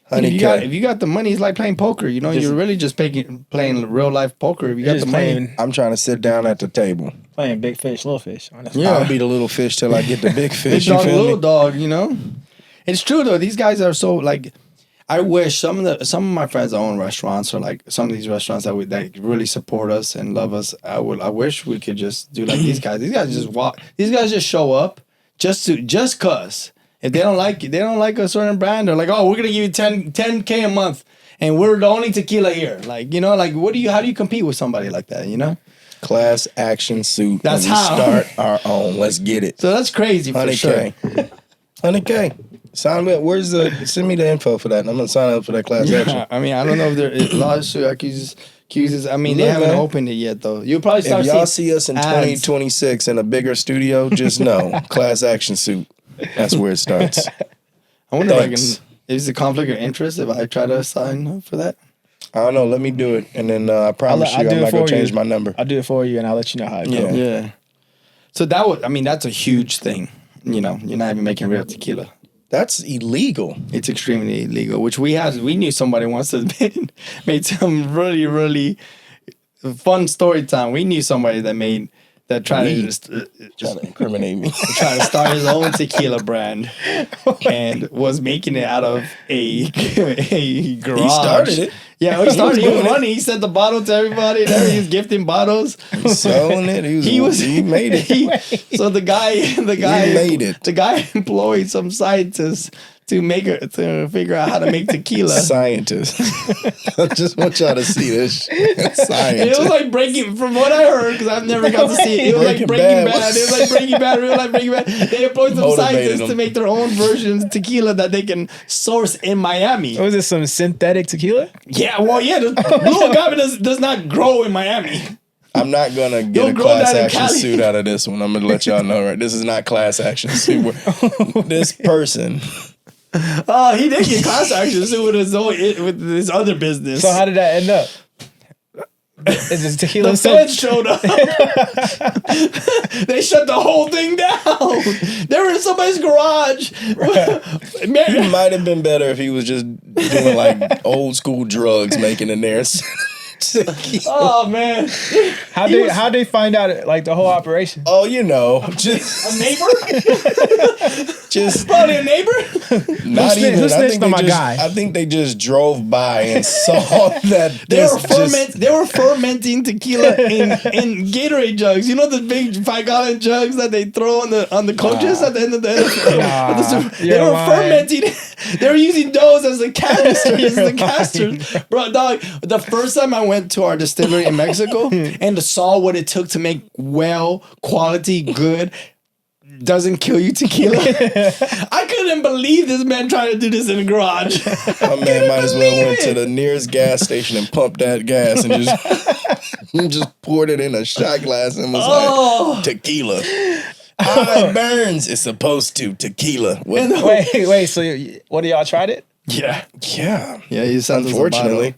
If you got the money, it's like playing poker. You know, you're really just playing real life poker. If you got Just the money. playing, I'm trying to sit down at the table. playing big fish, little fish. Honestly. Yeah. I'll be the little fish till I get the big Big fish. You dog, feel little me? dog, you know. It's true though. These guys are so like. I wish some of my friends that own restaurants or like some of these restaurants that really support us and love us. I wish we could just do like these guys. These guys just walk. These guys just show up just cause. If they don't like a certain brand, they're like, oh, we're gonna give you 10K a month, and we're the only tequila here. Like, you know, like how do you compete with somebody like that? You know. Class action suit. That's and we how. start our own. Let's get it. So that's crazy for sure. 100K. Sign me up. Send me the info for that. And I'm gonna sign up for that class action. I mean, I don't know if there is lawsuit accuses. I mean, they Look, haven't man. opened it yet, though. You'll probably start If y'all seeing see us in ads. 2026 in a bigger studio, just know class action suit. That's where it starts. I wonder Thanks. if I can. Is it conflict of interest if I try to sign up for that? I don't know. Let me do it, and then I promise I'll you, do I'm it not gonna for change you. my number. I'll do it for you, and I'll let you know how it Yeah. goes. Yeah. So that's a huge thing. You know, you're not even making real tequila. That's illegal. It's extremely illegal. Which we knew somebody once that made some really, really fun story time. We knew somebody that tried to just Trying to incriminate me. trying to start his own tequila brand and was making it out of a garage. He started it. Yeah, he started. He was doing it. running. He sent the bottle to everybody. And he was gifting bottles. Selling it. He made it. So the guy made it. The guy employed some scientists to figure out how to make tequila. Scientist. I just want y'all to see this shit. And Scientist. it was like breaking, from what I heard, because I've never got to see it. It was like Breaking Breaking Bad. Bad. It was like Breaking Bad, real life Breaking Bad. They employed some Motivated scientists to them. make their own versions of tequila that they can source in Miami. Was this some synthetic tequila? Yeah, well, yeah, the blue agave does not grow in Miami. I'm not gonna get Don't a grow class that in action Cali. suit out of this one. I'm gonna let y'all know, right? This is not class action suit. This person. He did get class action suit with his other business. So how did that end up? Is this tequila? The feds showed up. They shut the whole thing down. They were in somebody's garage. It might have been better if he was just doing like old school drugs, making in there. Oh man, How they find out like the whole operation? Oh, you know, just a neighbor? just Probably a neighbor. not Who even. I snitched think on they my just. guy? I think they just drove by and saw that They were fermenting tequila in Gatorade jugs. You know the big 5-gallon jugs that they throw on the coaches at the end of the. They you're were lying. fermenting. They were using those as the canisters, bro. Dog. The first time I went to our distillery in Mexico and saw what it took to make quality, good. Doesn't kill you tequila. I couldn't believe this man trying to do this in a garage. My man might as well went to the nearest gas station and pumped that gas and just poured it in a shot glass and was like tequila. It burns. It's supposed to tequila. What? Wait. So what, y'all tried it? Yeah. Yeah. Yeah, he sounds Unfortunately,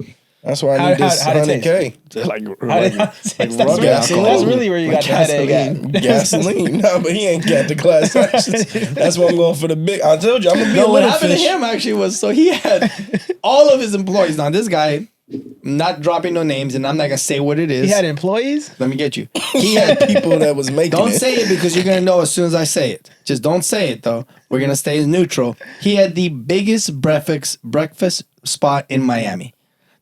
That's why I How- need this how'd it 100K. Like That's rubbing that's alcohol. really where you got the headache at. Gasoline. No, but he ain't got the class actions. That's why I'm going for the big. I told you, I'm gonna be a No, what little happened fish. to him actually was so he had all of his employees. Now this guy, I'm not dropping no names, and I'm not gonna say what it is. He had employees? Let me get you. He had people that was making Don't it. say it because you're gonna know as soon as I say it. Just don't say it though. We're gonna stay neutral. He had the biggest breakfast spot in Miami,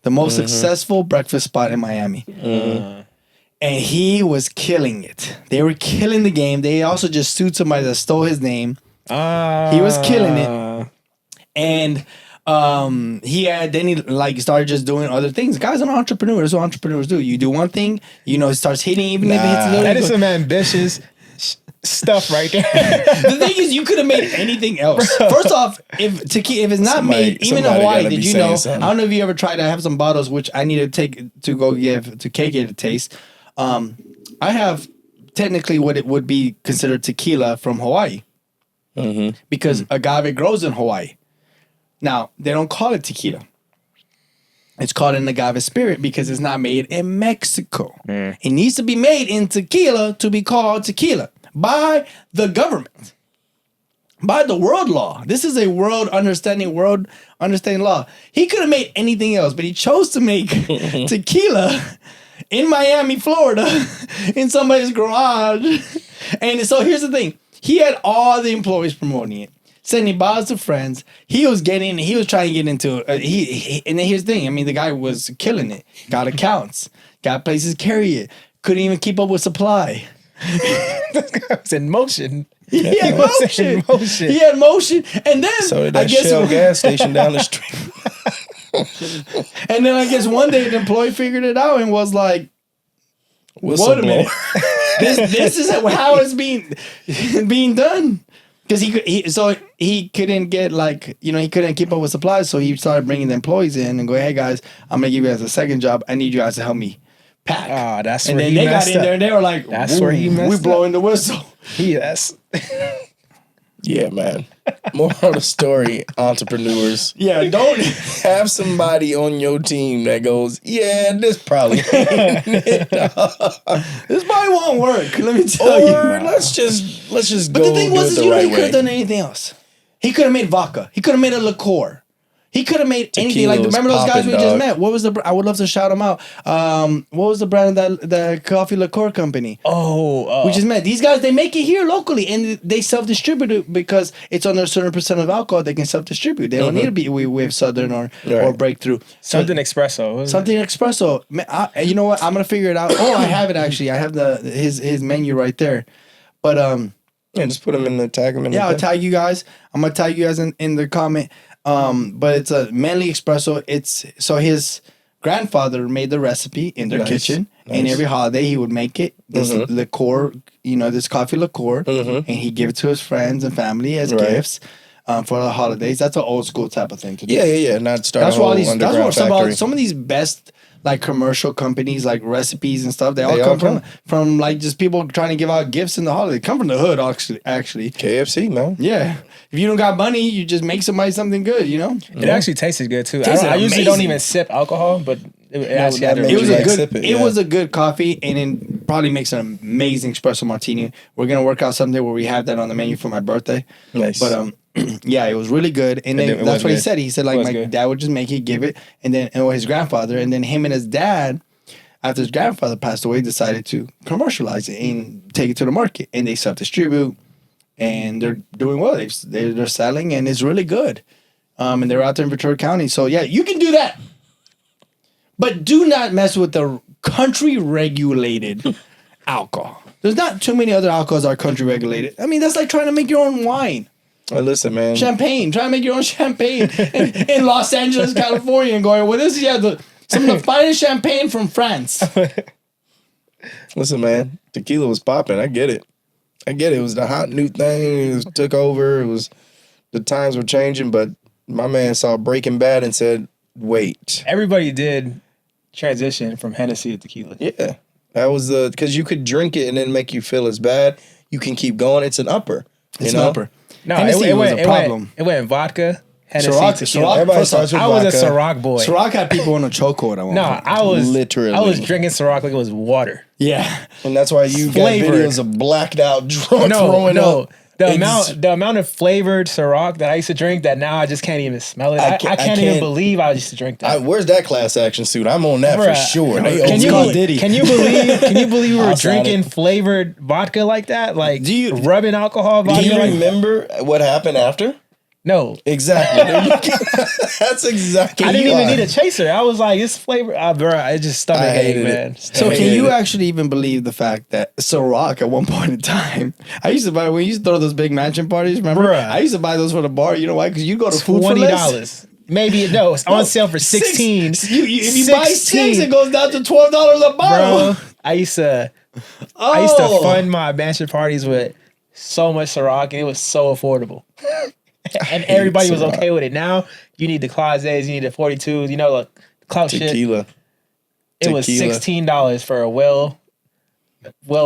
the most successful breakfast spot in Miami, and he was killing it. They were killing the game. They also just sued somebody that stole his name. He was killing it, and he had then he like started just doing other things. The guy's an entrepreneur. That's what entrepreneurs do. You do one thing, you know, it starts hitting even if it hits a little. That is some ambitious stuff right there. The thing is, you could have made anything else. First off, if it's not made, even in somebody Hawaii, gotta did be you saying know? something. I don't know if you ever tried. I have some bottles which I need to take to go give to Cake it a taste. I have technically what it would be considered tequila from Hawaii because agave grows in Hawaii. Now they don't call it tequila. It's called an agave spirit because it's not made in Mexico. It needs to be made in tequila to be called tequila by the government, by the world law. This is a world understanding law. He could have made anything else, but he chose to make tequila in Miami, Florida, in somebody's garage. And so here's the thing. He had all the employees promoting it, sending bottles to friends. He was trying to get into and then here's the thing. I mean, the guy was killing it. Got accounts, got places to carry it. Couldn't even keep up with supply. It was in motion. He had was in motion. motion. He had motion. And then So did I that guess Shell gas station down the street. and then I guess one day the employee figured it out and was like, wait a Whistleblower. minute. this is how it's being done. Because he couldn't get he couldn't keep up with supplies, so he started bringing the employees in and go, hey guys, I'm gonna give you guys a second job. I need you guys to help me pack. Oh, that's and where then he they got messed in up. there and they were like, That's where he messed we up. blowing the whistle. Yes. Yeah, man. More of the story, entrepreneurs. Yeah, don't. Have somebody on your team that goes, yeah, this probably ain't it, dog." This probably won't work. Let me tell Or you. let's just But go the thing do was, it is the you know, right he could way. have done anything else. He could have made vodka. He could have made a liqueur. He could have made anything. Like, Tequila was remember those guys popping, we just dog. met? What was I would love to shout them out. What was the brand of the coffee liqueur company? Oh, We just met. These guys, they make it here locally and they self-distribute it because it's under a certain percent of alcohol. They can self-distribute. They don't need to be with Southern or Breakthrough. something espresso. Something espresso. You know what? I'm gonna figure it out. Oh, I have it actually. I have his menu right there. But Yeah, just put them in the tag them in yeah, the I'll tag you guys. I'm gonna tag you guys in the comment. But it's a manly espresso. So his grandfather made the recipe in their kitchen, and every holiday he would make it. This liqueur, this coffee liqueur, and he give it to his friends and family as gifts for the holidays. That's an old school type of thing to do. Yeah. Not start That's a why whole that's underground what factory. some of these best like commercial companies, like recipes and stuff. They all come from like just people trying to give out gifts in the holiday. They come from the hood, actually. KFC, man. Yeah. If you don't got money, you just make somebody something good, you know? It actually tasted good too. Tasted I usually don't amazing. even sip alcohol, but it actually had that a made It was you a like good. sip it, It yeah. was a good coffee, and it probably makes an amazing espresso martini. We're gonna work out someday where we have that on the menu for my birthday. Nice. But yeah, it was really good. And then it that's was what he good. said. He said like It was my good. dad would just make it, give it, and then his grandfather, and then him and his dad, after his grandfather passed away, decided to commercialize it and take it to the market, and they self-distribute, and they're doing well. They're selling, and it's really good. And they're out there in Ventura County. So yeah, you can do that. But do not mess with the country regulated alcohol. There's not too many other alcohols that are country regulated. I mean, that's like trying to make your own wine. Well, listen, man. Champagne. Try to make your own champagne in Los Angeles, California, and going, well, this is some of the finest champagne from France. Listen, man. Tequila was popping. I get it. It was the hot new thing. It was, took over. It was the times were changing, but my man saw Breaking Bad and said, "Wait." Everybody did transition from Hennessy to tequila. Yeah, that was the because you could drink it and then make you feel as bad. You can keep going. It's an upper. It's you an know? upper. No, Hennessy was a problem. It went vodka, Hennessy, Ciroc- tequila. Ciroc- Everybody First off, starts with I was a vodka. Ciroc boy. Ciroc had people in a chokehold at one No, point. I was Literally. drinking Ciroc like it was water. Yeah. And that's why you Flavored. got videos of blacked out drunk throwing up. The It's- amount of flavored Ciroc that I used to drink that now I just can't even smell it. I can't even believe I used to drink that. Where's that class action suit? I'm on that for Bruh. sure. They Can owe you- me. called Diddy. Can you believe we were Outside drinking it. flavored vodka like that? Like Do you- rubbing alcohol Do vodka you like remember what happened after? No. Exactly. That's exactly. I didn't even why. need a chaser. I was like, this flavor, bro, it just stomach I ache, hated man. it. So I can hated you it. actually even believe the fact that Ciroc at one point in time, I used to buy, when you used to throw those big mansion parties, remember? Bruh. I used to buy those for the bar. You know why? Because you go to food for less. $20. Maybe no, it's on sale for 16. If you buy 6, 16. it goes down to $12 a bottle. Bro, I used to Oh. fund my mansion parties with so much Ciroc, and it was so affordable. And everybody was Ciroc. okay with it. Now you need the Clases, you need the 42s, you know, like clout shit. Tequila. It was Tequila. $16 for a well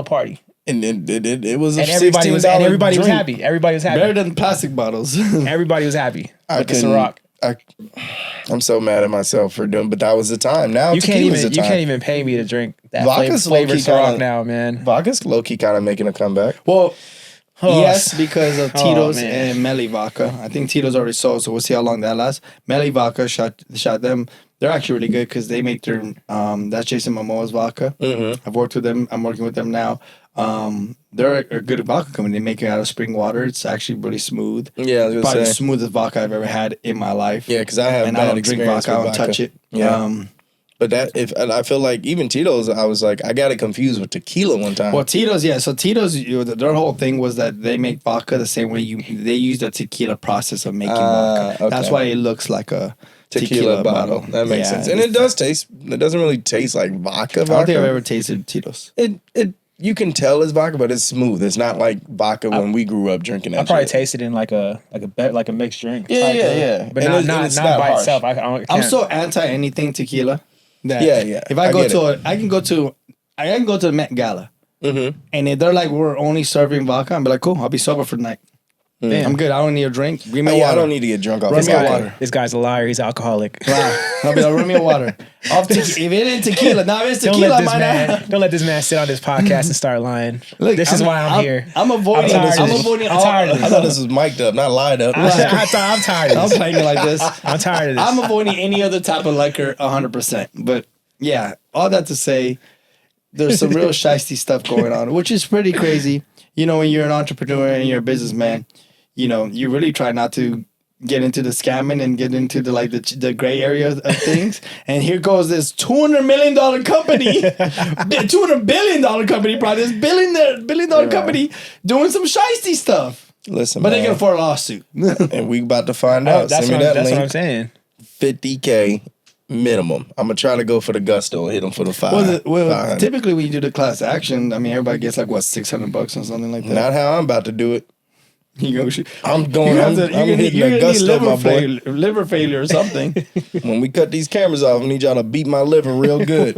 party, And it was a and everybody was $16 drink. happy. Everybody was Better happy. than plastic bottles. Everybody was happy I with the couldn't- Ciroc. I'm so mad at myself for doing, but that was the time. Now You tequila's the time. can't even pay me to drink that Vodka's flavored low-key Ciroc kinda- now, man. Vodka's low key kind of making a comeback. Well, Oh, yes, because of Tito's man. and Melly Vodka. I think Tito's already sold, so we'll see how long that lasts. Melly Vodka shot them. They're actually really good because they make their that's Jason Momoa's vodka. Mm-hmm. I've worked with them. I'm working with them now. They're a good vodka company. They make it out of spring water. It's actually really smooth. Yeah, I was Probably gonna the say. smoothest vodka I've ever had in my life. Yeah, because I have and bad I don't drink experience vodka. I with don't touch it. Yeah. But and I feel like even Tito's, I was like, I got it confused with tequila one time. Well, Tito's, yeah. So Tito's, their whole thing was that they make vodka the same way they use the tequila process of making vodka. okay. That's why it looks like a tequila bottle. That makes Yeah, sense. And it does taste. It doesn't really taste like vodka. I don't think I've vodka. ever tasted Tito's. It you can tell it's vodka, but it's smooth. It's not like vodka when we grew up drinking that. I probably shit. tasted it in like a mixed drink. Yeah, type yeah, of- yeah. But And not it's not not by harsh. itself. I can't. I'm so anti anything tequila that Yeah. if I I go get to I can go to the Met Gala, Mm-hmm. and if they're like we're only serving vodka, I'm be like, cool, I'll be sober for the night. Damn. I'm good. I don't need a drink. Give me Yeah, water. I don't need to get drunk off Run this me a guy. water. This guy's a liar. He's alcoholic. Wow. I'll be like, run me a water. If it ain't tequila, now if it's Don't tequila, I let this might man. not. Don't let this man sit on this podcast and start lying. Look, this is why I'm here. I'm avoiding. I'm tired of I'm this. avoiding. I'm tired of I thought this was mic'd up, not lied up. I'm tired of I'm this. playing it like this. I'm tired of this. I'm avoiding any other type of liquor 100%. But yeah, all that to say, there's some real shisty stuff going on, which is pretty crazy. You know, when you're an entrepreneur and you're a businessman, you know, you really try not to get into the scamming and get into the gray area of things. And here goes this $200 million company, $200 billion company, probably this billion dollar company doing some shisty stuff. Listen, But they man, can afford a lawsuit. and we about to find Oh, out. that's Send me that what I'm link. saying. 50K minimum. I'm gonna try to go for the gusto and hit them for the five. Well, 500. typically when you do the class action, I mean, everybody gets like what $600 or something like that. Not how I'm about to do it. You go shoot. I'm going. I'm hitting the gusto, my boy. Liver failure or something. When we cut these cameras off, I need y'all to beat my liver real good.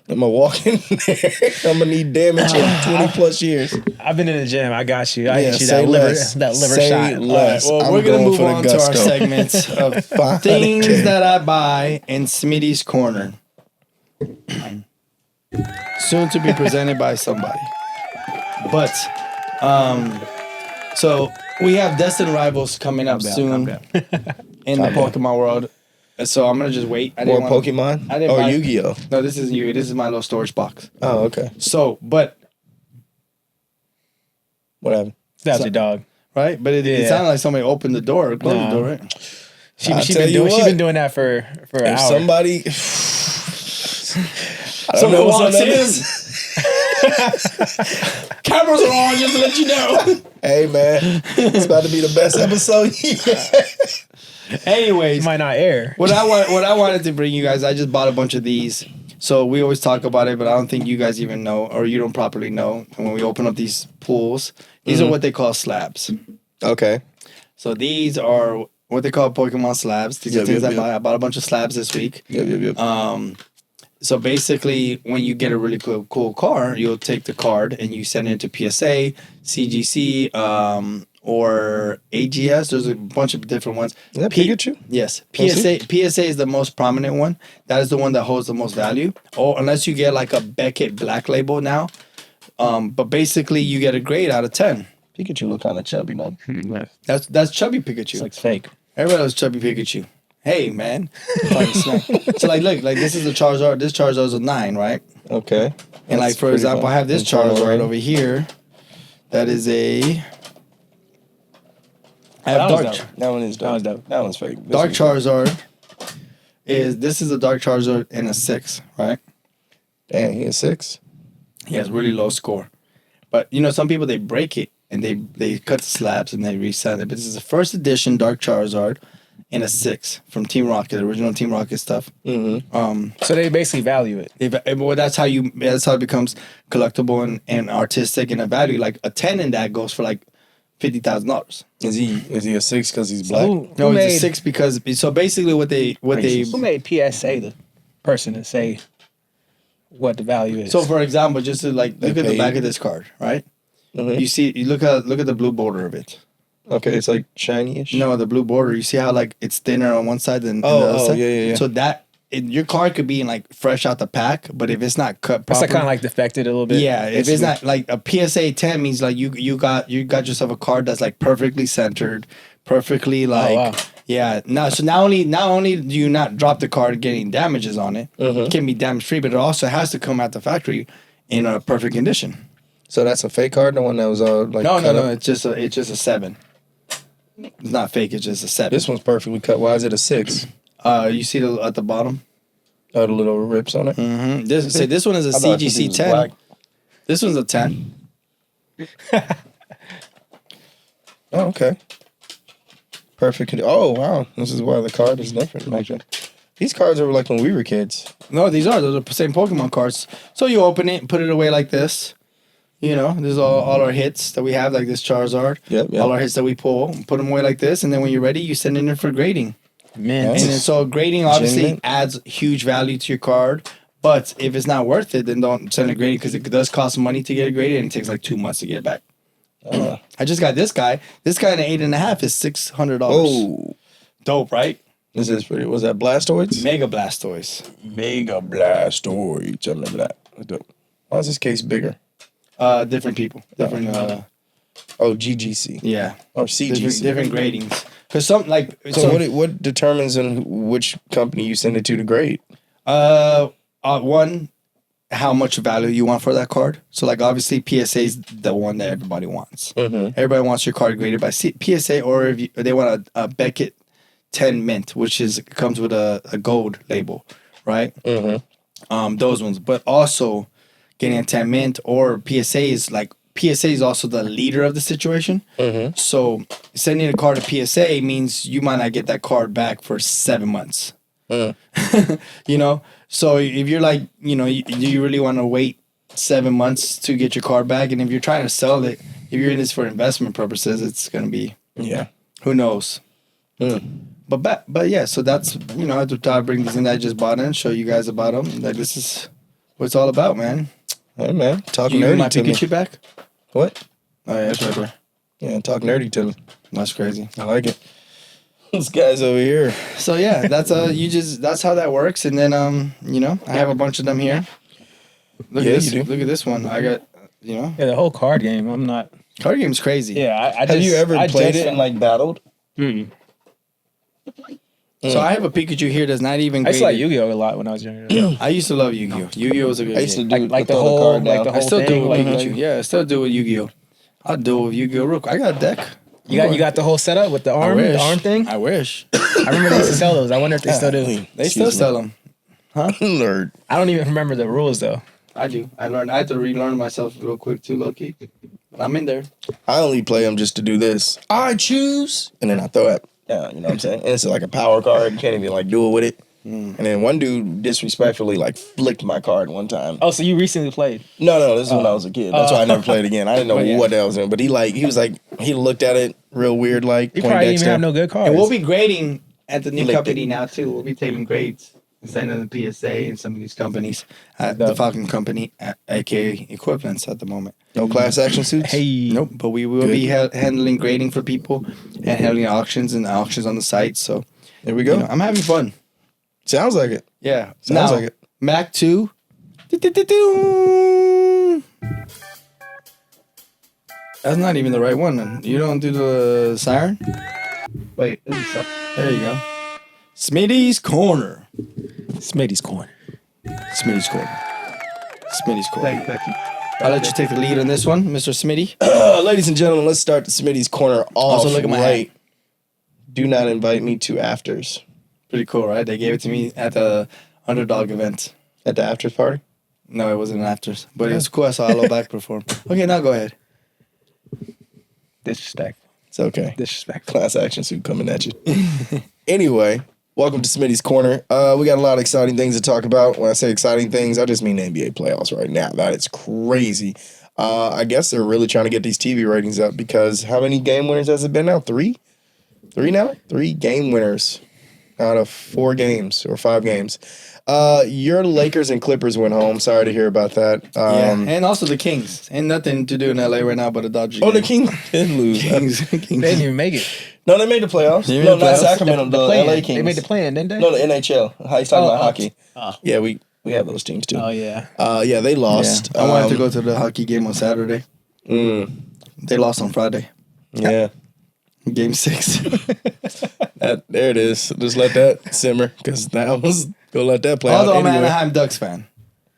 I'm gonna walk in there. I'm gonna need damage in 20 plus years. I've been in the gym. I got you. I Yeah, hit you say that liver less. Say shot. less. Well, I'm we're gonna going move for the on to our gusto. segments of 500K. things that I buy in Smitty's corner. Soon to be presented by somebody. But, so we have Destined Rivals coming up soon in the Pokemon world. So I'm gonna just wait. I More didn't wanna- Pokemon I didn't or buy- Yu-Gi-Oh. No, this isn't you. This is my little storage box. Oh, okay. So, but What happened? That's your dog. right, but it Yeah. sounded like somebody opened the door or closed the No. door, right? She I'll she tell been you doing she what. been doing that for an If hour. somebody, I don't Someone know what walks that in. is. Cameras are on, just to let you know. Hey man, it's about to be the best episode yet. Anyways, might not air. what I wanted to bring you guys, I just bought a bunch of these. So we always talk about it, but I don't think you guys even know, or you don't properly know. When we open up these pools, these are what they call slabs. Okay. So these are what they call Pokémon Slabs. These are Yep, things yep, I buy. I bought a bunch of slabs this week. Yep. So basically, when you get a really cool car, you'll take the card and you send it to PSA, CGC, or AGS. There's a bunch of different ones. Is that Pikachu? Yes. Is PSA is the most prominent one. That is the one that holds the most value. Or unless you get like a Beckett Black Label now. But basically you get a grade out of 10. Pikachu look kind of chubby, man. That's chubby Pikachu. It's like fake. Everybody loves chubby Pikachu. Hey man. So like look, like this is a Charizard. This Charizard is a 9, right? Okay. And like for example, I have this Charizard over here. That is a I have That was Dark. dope. That one is dope. That was dope. That one's fake. This Dark one's Charizard this is a Dark Charizard and a 6, right? Dang, he is 6. He has really low score. But you know, some people they break it and they cut the slabs and they resell it. But this is a first edition Dark Charizard and a 6 from Team Rocket, the original Team Rocket stuff. Mm-hmm. So they basically value it. Well, that's how it becomes collectible and artistic and a value. Like a 10 in that goes for like $50,000. Is he a 6 because he's black? No, it's a 6 because so basically what they Who made PSA the person to say what the value is? so for example, just to like look at the paid. back of this card, right? Mhm. You look at the blue border of it. Okay, it's like shiny-ish. No, the blue border. You see how like it's thinner on one side than the other side. yeah. So that your card could be in like fresh out the pack, but if it's not cut It's properly, like kind of like defected a little bit. yeah, if it's not like a PSA 10 means like you got yourself a card that's like perfectly centered, perfectly like wow. yeah. No, so not only do you not drop the card getting damages on it, Mhm. it can be damage free, but it also has to come out the factory in a perfect condition. So that's a fake card, the one that was like No, cut up? it's just a 7. It's not fake. It's just a 7. This one's perfectly cut. Why is it a 6? You see at the bottom. Oh, the little rips on it. Mm-hmm. This one is a I thought CGC this was 10. black. This one's a 10. Oh, okay. Perfect. Oh, wow. This is why the card is different. Actually. These cards are like when we were kids. No, those are the same Pokemon cards. So you open it and put it away like this. You know, this is all our hits that we have, like this Charizard. Yep. All our hits that we pull, put them away like this, and then when you're ready, you send it in for grading. Man, Nice. And then, so grading obviously Legitimate. adds huge value to your card. But if it's not worth it, then don't send it grading because it does cost money to get it graded and it takes like 2 months to get it back. I just got this guy. This guy in an 8.5 is $600. Oh. Dope, right? This is pretty. Was that Blastoids? Mega Blastoise. Mega Blastoids. I remember that. Why is this case bigger? Different people. Different Oh, GGC. yeah. Or CGC. Different gradings. Cause some like So what determines in which company you send it to grade? one, how much value you want for that card. So like obviously PSA is the one that everybody wants. Mm-hmm. Everybody wants your card graded by PSA, or if they want a Beckett 10 mint, which comes with a gold label, right? Mm-hmm. Those ones, but also getting a 10 mint or PSA is also the leader of the situation. Mm-hmm. So sending a card to PSA means you might not get that card back for 7 months. You know, so if you're like, you know, you really want to wait 7 months to get your card back, and if you're trying to sell it, if you're in this for investment purposes, it's gonna be who knows. But yeah, so that's, you know, I thought I'd bring this in that I just bought in, show you guys about them. Like this is what it's all about, man. Hey man, talk You give my nerdy to me. Pikachu back? What? Oh yeah, that's right there. Yeah, talk nerdy to me. That's crazy. I like it. This guy's over here. So yeah, that's that's how that works. And then you know, I have a bunch of them here. Look Yeah, at this. you do. Look at this one. I got, you know, yeah, the whole card game. I'm not. card game's crazy. Yeah, I Have you ever I played just- it and like battled? So I have a Pikachu here that's not even I used to like graded. Yu-Gi-Oh a lot when I was younger. I used to love Yu-Gi-Oh. Yu-Gi-Oh was a good I used to game. do Like the throw whole- card like down. the I whole still do thing, with like- Pikachu. Yeah, I still do with Yu-Gi-Oh. I'll do with Yu-Gi-Oh real quick. I got a deck. You got the whole setup with the I arm, wish. the arm thing. I wish. I remember they used to sell those. I wonder if they still do. They still sell them. Nerd. I don't even remember the rules though. I do. I had to relearn myself real quick too, low key. But I'm in there. I only play them just to do this. I choose, and then I throw it down. You know what I'm saying? And it's like a power card. You can't even like do it with it. And then one dude disrespectfully like flicked my card one time. Oh, so you recently played? No, this is when I was a kid. That's why I never played again. I didn't know But yeah. what that was in. But he looked at it real weird, like You probably didn't even have no good cards. And we'll be grading at the new Licked company now too. We'll be taking grades. Instead of the PSA and some of these companies, the Falcon company, aka equivalents at the moment. No class action suits. Hey. Nope, but we will be handling grading for people and handling auctions and auctions on the site. So There we go. I'm having fun. Sounds like it. Yeah. Sounds Now, like it. Mac 2. That's not even the right one. You don't do the siren? Wait. There you go. Smitty's Corner. Smitty's corner. Smitty's Corner. Smitty's Corner. I'll let you take the lead on this one, Mr. Smitty. Ladies and gentlemen, let's start the Smitty's Corner off. Also, look at my right. Do not invite me to afters. Pretty cool, right? They gave it to me at the Underdog event. At the afters party? No, it wasn't an afters. But it was cool. I saw Aloe Black perform. Okay, now go ahead. Disrespect. It's okay. Disrespect. Class action suit coming at you. Anyway, welcome to Smitty's Corner. We got a lot of exciting things to talk about. When I say exciting things, I just mean the NBA playoffs right now. That is crazy. I guess they're really trying to get these TV ratings up because how many game winners has it been now? Three now? 3 game winners out of 4 games or 5 games. Your Lakers and Clippers went home. Sorry to hear about that. Yeah, and also the Kings. Ain't nothing to do in LA right now but a Dodgers. Oh, the game. Kings did lose. Kings. They didn't even make it. No, they made the playoffs. They made No, the not playoffs? Sacramento. The Play-in. LA Kings. They made the plan, didn't they? No, the NHL. How you talking about hockey? Oh. Yeah, we have those teams too. Oh, yeah. Yeah, they lost. Yeah. I wanted to go to the hockey game on Saturday. They lost on Friday. Yeah. Game 6. There it is. Just let that simmer because that was go let that play Although out I'm an anyway. Anaheim Ducks fan.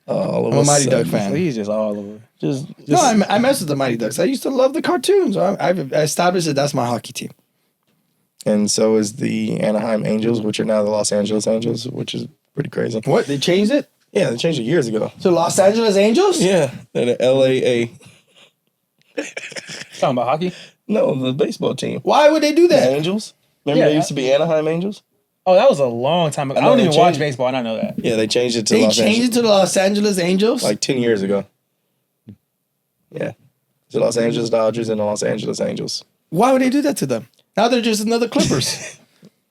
All of I'm a us Mighty Duck So fan. he's just all over. Just No, I mess with the Mighty Ducks. I used to love the cartoons. I've established that that's my hockey team. and so is the Anaheim Angels, which are now the Los Angeles Angels, which is pretty crazy. What? They changed it? Yeah, they changed it years ago. To Los Angeles Angels? Yeah, they're the LAA. Talking about hockey? No, the baseball team. Why would they do The that? Angels. Remember Yeah, they used to be Anaheim Angels? Oh, that was a long time ago. I know don't they even watch changed- baseball, and I know that. Yeah, they changed it to They Los changed Angeles it to the Los Angeles Angels? like 10 years ago. Yeah. The Los Angeles Dodgers and the Los Angeles Angels. Why would they do that to them? Now they're just another Clippers.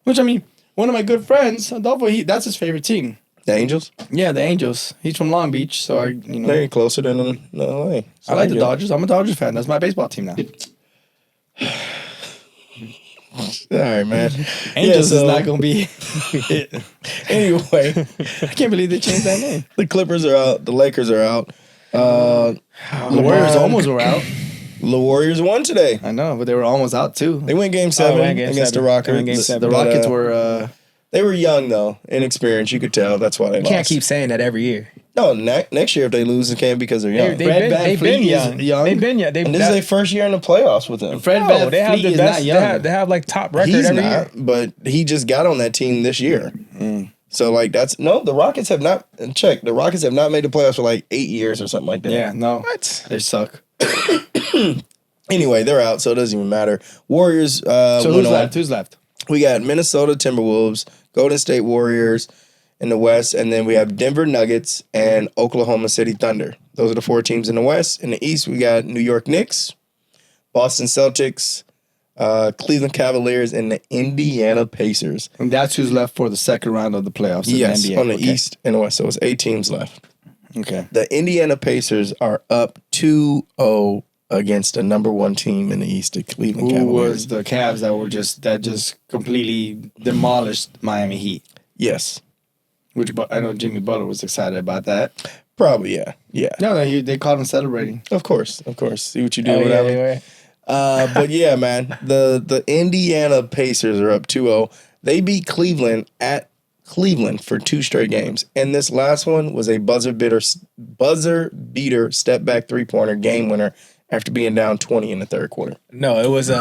Which, I mean, one of my good friends, Adolfo, that's his favorite team. The Angels? Yeah, the Angels. He's from Long Beach, so They're closer than LA. So I like the get it. Dodgers. I'm a Dodgers fan. That's my baseball team now. All right, man. Angels so- is not going to be. Anyway, I can't believe they changed that name. the Clippers are out. The Lakers are out. The Warriors almost were out. The Warriors won today. I know, but they were almost out too. They went Game 7 went Game against 7. the Rockets. They went Game 7. The But, Rockets were. They were young though, inexperienced. You could tell. That's why they You lost. can't keep saying that every year. No, next year if they lose, it can't because they're young. They've Fred been VanVleet is young. young. They've been young. And this is their first year in the playoffs with them. Fred no, they have VanVleet the is best. not young. They have like top record He's every not, year. but he just got on that team this year. So like the Rockets have not the Rockets have not made the playoffs for like 8 years or something like that. Yeah, no. What? They suck. Anyway, they're out, so it doesn't even matter. Warriors. So went who's on. left? Who's left? We got Minnesota Timberwolves, Golden State Warriors in the West, and then we have Denver Nuggets and Oklahoma City Thunder. Those are the 4 teams in the West. In the East, we got New York Knicks, Boston Celtics, Cleveland Cavaliers, and the Indiana Pacers. And that's who's left for the second round of the playoffs. in Yes, the NBA. on the Okay. East and the West. So it's 8 teams left. Okay. The Indiana Pacers are up 2-0 against the number 1 team in the East, the Cleveland Who Cavaliers. was the Cavs that just completely demolished Miami Heat? Yes. Which I know Jimmy Butler was excited about that. Probably, yeah. Yeah. No, they caught him celebrating. Of course. See what you do, Oh, yeah, whatever. yeah. But yeah, man, the Indiana Pacers are up 2-0. They beat Cleveland at Cleveland for 2 straight games. And this last one was a buzzer beater step back 3-pointer game winner after being down 20 in the third quarter. No, it was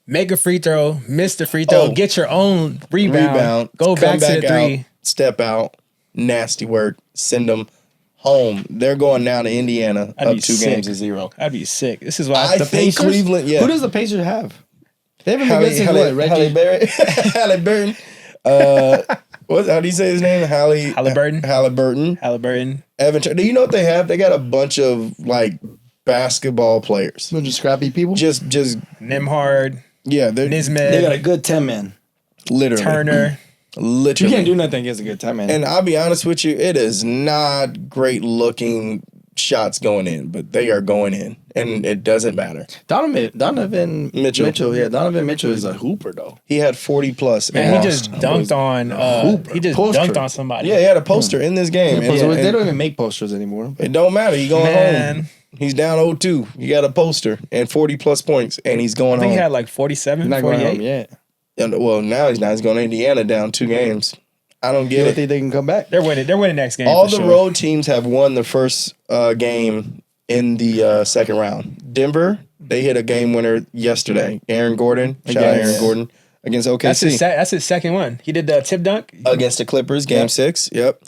make a free throw, miss the free throw, Oh. get your own rebound, go come back to the 3. out, step out, nasty work, send them home. They're going now to Indiana I'd up be 2 sick. games to 0. I'd be sick. This is why I the think Pacers. Cleveland, yeah. Who does the Pacers have? They haven't been good since what? Reggie? Halliburton. How do you say his name? Halliburton. Halliburton. Evan. Do you know what they have? They got a bunch of like basketball players. Bunch of scrappy people. Nimhard, yeah. They're Nismet, They got a good 10 man. literally Turner. You Literally. can't do nothing against a good time, man. And I'll be honest with you, it is not great looking shots going in, but they are going in, and it doesn't matter. Donovan Mitchell. Yeah, Donovan Mitchell is a hooper, though. He had 40 plus. Man, and he just dunked on. He just Poster. dunked on somebody. yeah, he had a poster in this game. They don't even make posters anymore. It don't matter. He going Man. home. He's down 0-2. He got a poster and 40 plus points, and he's going I think home. he had like 47, He's not going 48. home yet. And, well, now he's not. He's going to Indiana down 2 games. I don't You get don't it. think they can come back? They're winning. They're winning next game. All for the sure. road teams have won the first game in the second round. Denver, they hit a game winner yesterday. Aaron Gordon, shout out Aaron Gordon, against OKC. That's his second one. He did the tip dunk. Against the Clippers, game 6. Yep.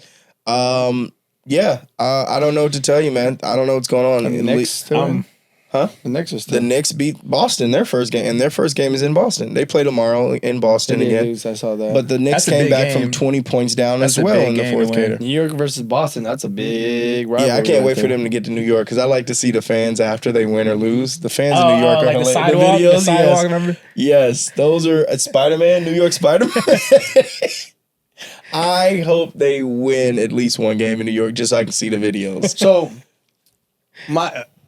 Yeah, I don't know what to tell you, man. I don't know what's going on. The Knicks still in? Huh? The Knicks are The still. Knicks beat Boston their first game, and their first game is in Boston. They play tomorrow in Boston They did again. lose, I saw that. But the Knicks That's a came big back game. from 20 points down That's as a well big in the game fourth to win. quarter. New York versus Boston, that's a big rivalry. Yeah, I can't right wait for there. them to get to New York because I like to see the fans after they win or lose. The fans in Oh, New York are like the hilarious. sidewalk, the videos, sidewalk, yes. remember? Yes, those are Spider-Man, New York Spider-Man. I hope they win at least one game in New York just so I can see the videos. So,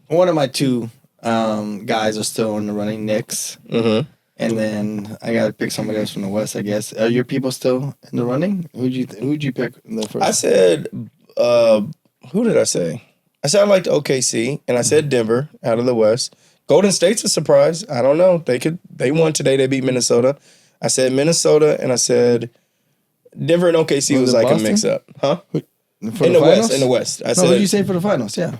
one of my two guys are still in the running, Knicks. Mm-hmm. And then I got to pick somebody else from the West, I guess. Are your people still in the running? Who'd you pick in the first? I said, who did I say? I said I liked OKC, and I said Denver out of the West. Golden State's a surprise. I don't know. They won today. They beat Minnesota. I said Minnesota, and I said Denver and OKC was it like Boston? a mix-up. Huh? For In the finals? West. In the West. I No, said, what did you say for the finals? Yeah.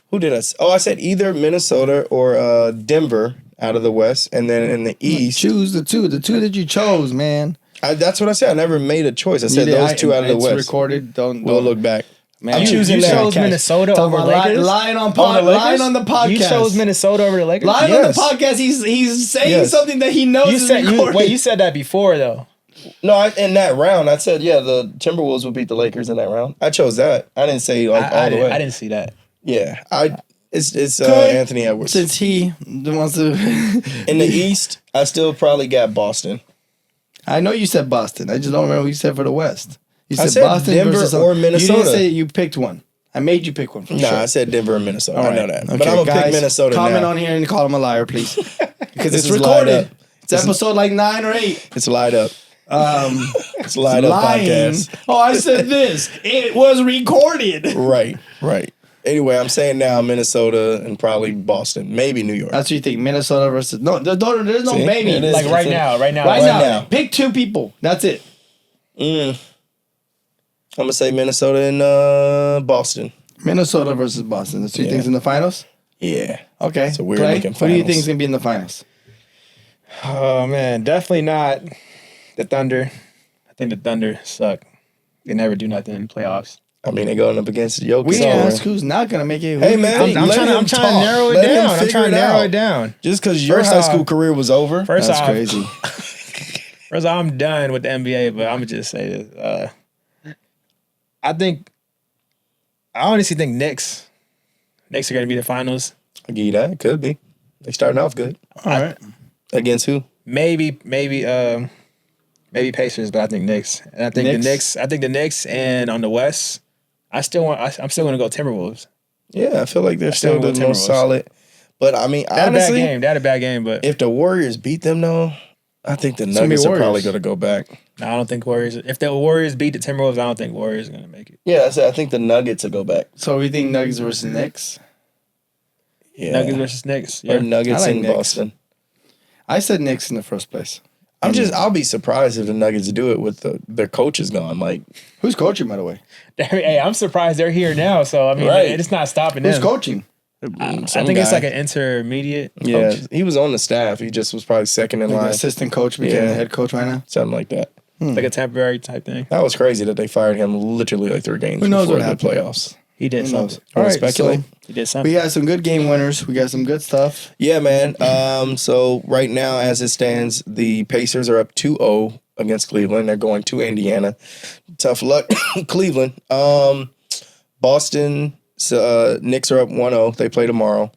who did I say? Oh, I said either Minnesota or Denver out of the West, and then in the East. Choose the two that you chose, man. That's what I said. I never made a choice. I said those two out of the it's West. recorded. Don't We'll look back. Man, I'm choosing You that. chose Minnesota Talk over about Lakers. lying on Over the Lakers? lying on the podcast. You chose Minnesota over the Lakers. Lying Yes. on the podcast. He's saying Yes. something that he knows You is said recorded. you said that before though. No, in that round, I said, yeah, the Timberwolves would beat the Lakers in that round. I chose that. I didn't say all the way. I didn't see that. Yeah, it's Okay. Anthony Edwards. Since he wants to. In the East, I still probably got Boston. I know you said Boston. I just don't remember what you said for the West. You I said Denver versus or You Minnesota. didn't say you picked one. I made you pick one for Nah, sure. I said Denver and Minnesota. All I know right. that. Okay, But I'm going to guys, pick Minnesota comment now. on here and call him a liar, please. Because This it's is lied recorded. up. It's episode like 9 or 8. It's lied up. Um, It's lied up lying. podcast. Oh, I said this. It was recorded. Right. Anyway, I'm saying now Minnesota and probably Boston. Maybe New York. That's what you think. Minnesota versus there's no See? maybe. It is. Like right It's now. Right now. now. Pick 2 people. That's it. I'm going to say Minnesota and Boston. Minnesota versus Boston. The 2 things in the finals. Yeah. Okay. It's a weird Clay, looking who do you finals. think is gonna be in the finals? Oh man, definitely not the Thunder. I think the Thunder suck. They never do nothing in playoffs. I mean, they're going up against Jokic. We so- ask who's not gonna make it. Who Hey, do you man, think? I'm let trying him to talk. narrow it Let him down. I'm figure trying to it narrow out. it down. Just because your First high off- school career was over. First That's off, crazy. First off, I'm done with the NBA, but I'm gonna just say this. I honestly think Knicks are gonna be the finals. I'll give you that. It could be. They starting off good. All right. Against who? Maybe Pacers, but I think Knicks. And I think Knicks? the Knicks, and on the West, I'm still gonna go Timberwolves. Yeah, I feel like they're still go the most Timberwolves. solid. But I mean, They had honestly, They had a bad game, but if the Warriors beat them though, I think the gonna be Nuggets are probably Warriors. going to go back. I don't think Warriors. If the Warriors beat the Timberwolves, I don't think Warriors are gonna make it. Yeah, I think the Nuggets will go back. So we think Nuggets versus Knicks. Yeah, Nuggets versus Knicks. or Yeah. Nuggets I like in Knicks. Boston. I said Knicks in the first place. I'll be surprised if the Nuggets do it with their coaches gone. Like, Who's coaching, by the way? Hey, I'm surprised they're here now. So I mean, Right. it's not stopping Who's them. coaching? I think it's like an intermediate. yeah, coach. he was on the staff. He just was probably second in Like the line, assistant coach became Yeah. the head coach right now. something like that. like a temporary type thing. That was crazy that they fired him literally like 3 games Who knows before what the happened? playoffs. He did Who knows? something. All right, speculate. so He did we something. got some good game winners. We got some good stuff. Yeah, man. So right now, as it stands, the Pacers are up 2-0 against Cleveland. They're going to Indiana. Tough luck, Cleveland. Boston, Knicks are up 1-0. They play tomorrow.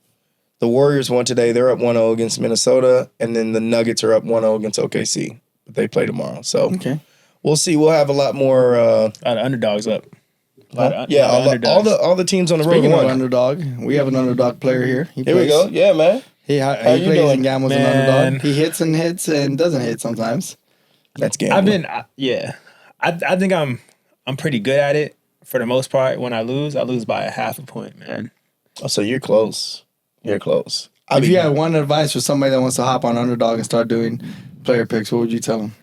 The Warriors won today. They're up 1-0 against Minnesota. And then the Nuggets are up 1-0 against OKC. But they play tomorrow. So Okay. We'll see. We'll have a lot more. A lot of underdogs up. Yeah, all the teams on the road Speaking of won. underdog, we have an underdog player here. Here we go. Yeah, man. He you plays doing? and gambles an Man. underdog. He hits and doesn't hit sometimes. That's gambling. I think I'm pretty good at it for the most part. When I lose by a half a point, man. Oh, so you're close. You're close. If you had one advice for somebody that wants to hop on underdog and start doing player picks, what would you tell them?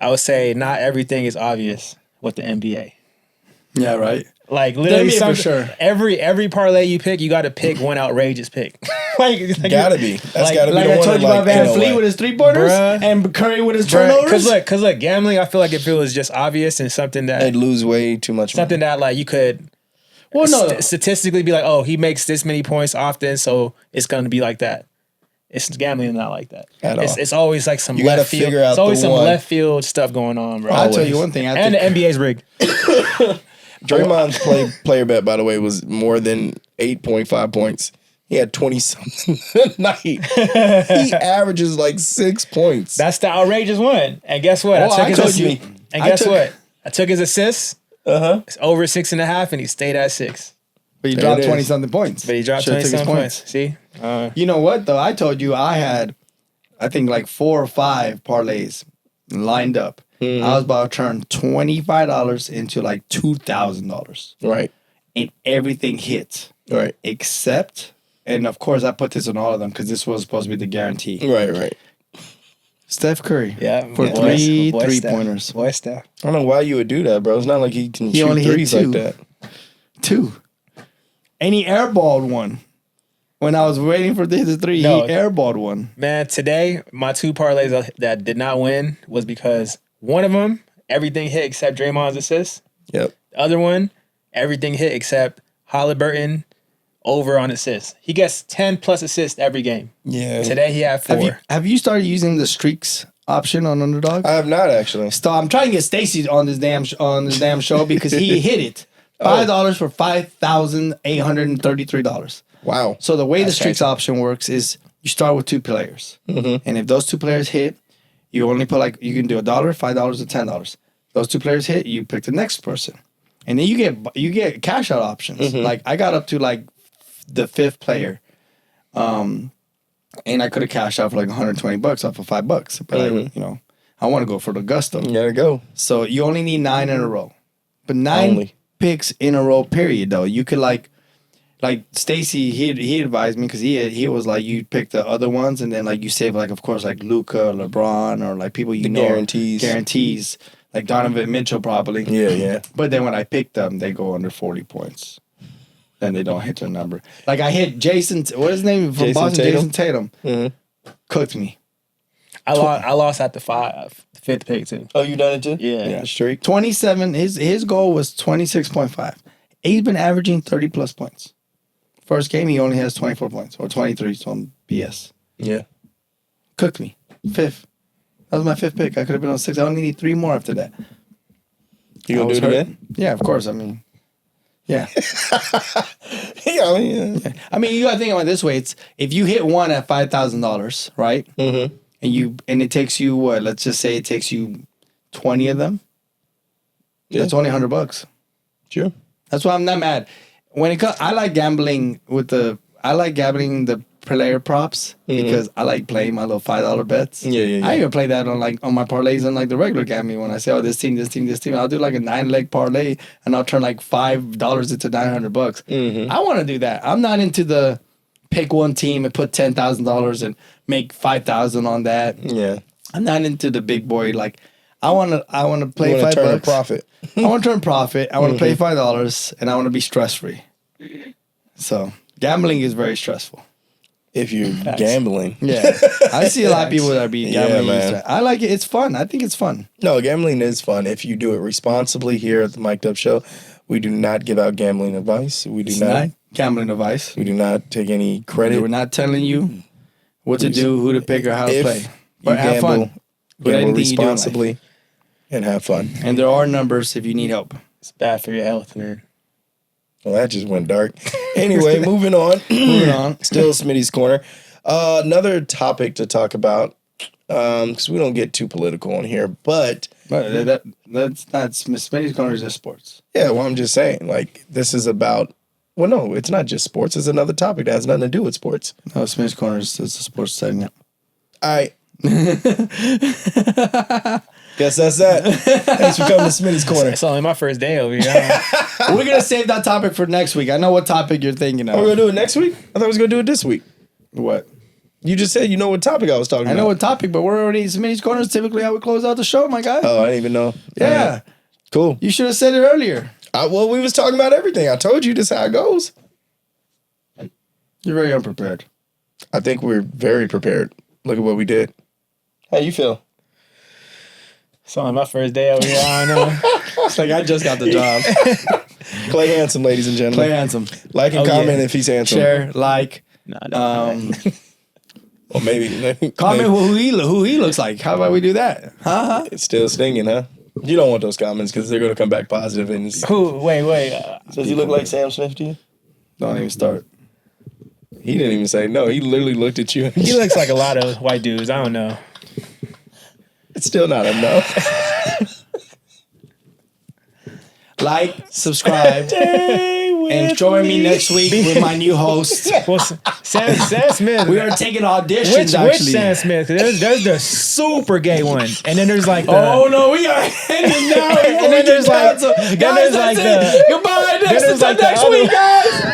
I would say not everything is obvious with the NBA. Yeah, right. Like literally, NBA for sure. Every parlay you pick, you got to pick one outrageous pick. like Gotta be. That's gotta be Like the I one. told you about Van Fleet with his 3-pointers Bruh. and Curry with his turnovers. Because look, gambling. I feel like if it was just obvious and something that They'd lose way too much. something that like you could statistically be like, oh, he makes this many points often, so it's going to be like that. It's gambling not like that. At all. It's always like some You gotta left field. figure out It's always the some one. left field stuff going on, bro. I'll tell you one thing. And the NBA's rigged. Draymond's player bet, by the way, was more than 8.5 points. He had 20-something a night. He averages like 6 points. That's the outrageous one. And guess what? Oh, I told you. And guess what? I took his assists. It's over 6.5, and he stayed at 6. But he There dropped it is. 20-something points. But he dropped Should've 20 took his some points. See? You know what, though? I told you I had, I think, like 4 or 5 parlays lined up. Mm-hmm. I was about to turn $25 into like $2,000. Right. And everything hit. Right. Except, and of course, I put this on all of them because this was supposed to be the guarantee. Right. Steph Curry. Yeah. For boy, three boy, three-pointers. Steph. Boy, Steph. I don't know why you would do that, bro. It's not like he can He shoot only hit threes 2. like that. 2. And he airballed one. When I was waiting for the 3, No. he airballed one. Man, today, my 2 parlays that did not win was because one of them, everything hit except Draymond's assist. Yep. The other one, everything hit except Halliburton over on assists. He gets 10 plus assists every game. Yeah. Today, he had 4. Have you started using the streaks option on Underdog? I have not actually. So I'm trying to get Stacy on this damn show because he hit it. $5 for $5,833. Wow. So the way the That's streaks crazy. option works is you start with 2 players, and if those 2 players hit, you only put you can do $1, $5, or $10. Those 2 players hit, you pick the next person, and then you get cash out options. Like I got up to like the 5th player, and I could have cashed out for like $120 off of $5, but I want to go for the gusto. You gotta go. So you only need 9 in a row, but 9 Only. picks in a row. Period. Though you could like Stacy, he advised me because he was like you pick the other ones and then like you save like of course like Luka, LeBron, or like people you know guarantees like Donovan Mitchell probably. Yeah. But then when I pick them, they go under 40 points. Then they don't hit their number. Like I hit Jason. What is his name from Jason Boston? Tatum? Jason Tatum. Cooked me. I lost at the 5th pick, too. Oh, you done it too? Yeah. Streak. 27. His goal was 26.5. He's been averaging 30 plus points. First game, he only has 24 points or 23. Some BS. Yeah. Cooked me. 5th. That was my 5th pick. I could have been on 6. I only need 3 more after that. You gonna I was do it hurt. again? Yeah, of course. I mean, yeah. Yeah. I mean, you got to think about it this way. It's if you hit one at $5,000, right? Mm-hmm. And it takes you what? Let's just say it takes you 20 of them. Yeah. That's only $100. Sure. That's why I'm not mad. When it comes, I like gambling the player props because I like playing my little $5 bets. Yeah. I even play that on my parlays on like the regular gambling. When I say, oh, this team, I'll do like a 9-leg parlay and I'll turn like $5 into $900. I want to do that. I'm not into the pick one team and put $10,000 and make $5,000 on that. Yeah. I'm not into the big boy. Like I want to play You want $5. to turn a profit. I want to turn profit. I want to play $5 and I want to be stress free. So gambling is very stressful. If you're gambling. Yeah, I see a lot of people that be gambling. Yeah, man. I like it. It's fun. I think it's fun. No, gambling is fun if you do it responsibly. Here at the Mic'd Up Show, we do not give out gambling advice. We do It's not. not gambling advice. We do not take any credit. We're not telling you what to do, who to pick, or how to If play. you But have gamble, fun. With gamble anything you do in life. responsibly and have fun. And there are numbers if you need help. It's bad for your health, man. Well, that just went dark. Anyway, moving on. Moving on. Still Smitty's Corner. Another topic to talk about. because we don't get too political on here. But That's not Smitty's Corner is just sports. yeah, well, I'm just saying, like, this is about. Well, no, it's not just sports. It's another topic that has nothing to do with sports. No, Smitty's Corner is a sports segment. I guess that's that. Thanks for coming to Smitty's Corner. It's only my first day over here. We're gonna save that topic for next week. I know what topic you're thinking of. Are we gonna do it next week? I thought we was gonna do it this week. What? You just said you know what topic I was talking about. I know what topic, but we're already Smitty's Corner is typically how we close out the show, my guy. Oh, I didn't even know. Yeah. Cool. You should have said it earlier. Well, we was talking about everything. I told you this is how it goes. You're very unprepared. I think we're very prepared. Look at what we did. How you feel? It's only my first day over here. I don't know. It's like I just got the job. Clay Handsome, ladies and gentlemen. Play handsome. Like and Oh, comment yeah. if he's handsome. Share, like, Or maybe comment who he looks like. How about we do that? Huh? It's still stinging, huh? You don't want those comments because they're going to come back positive. And Who? Wait. does he look like Sam Smith to you? Don't even start. He didn't even say no. He literally looked at you. He looks like a lot of white dudes. I don't know. It's still not enough. Like, subscribe, and join me next week with my new host. Well, Sam Smith. We are taking auditions, Which actually. Sam Smith? There's the super gay one, and then there's like the, Oh no, we are ending now. And then there's like- guys, then there's that's like it. the- Goodbye. then there's like the Next other- week, guys.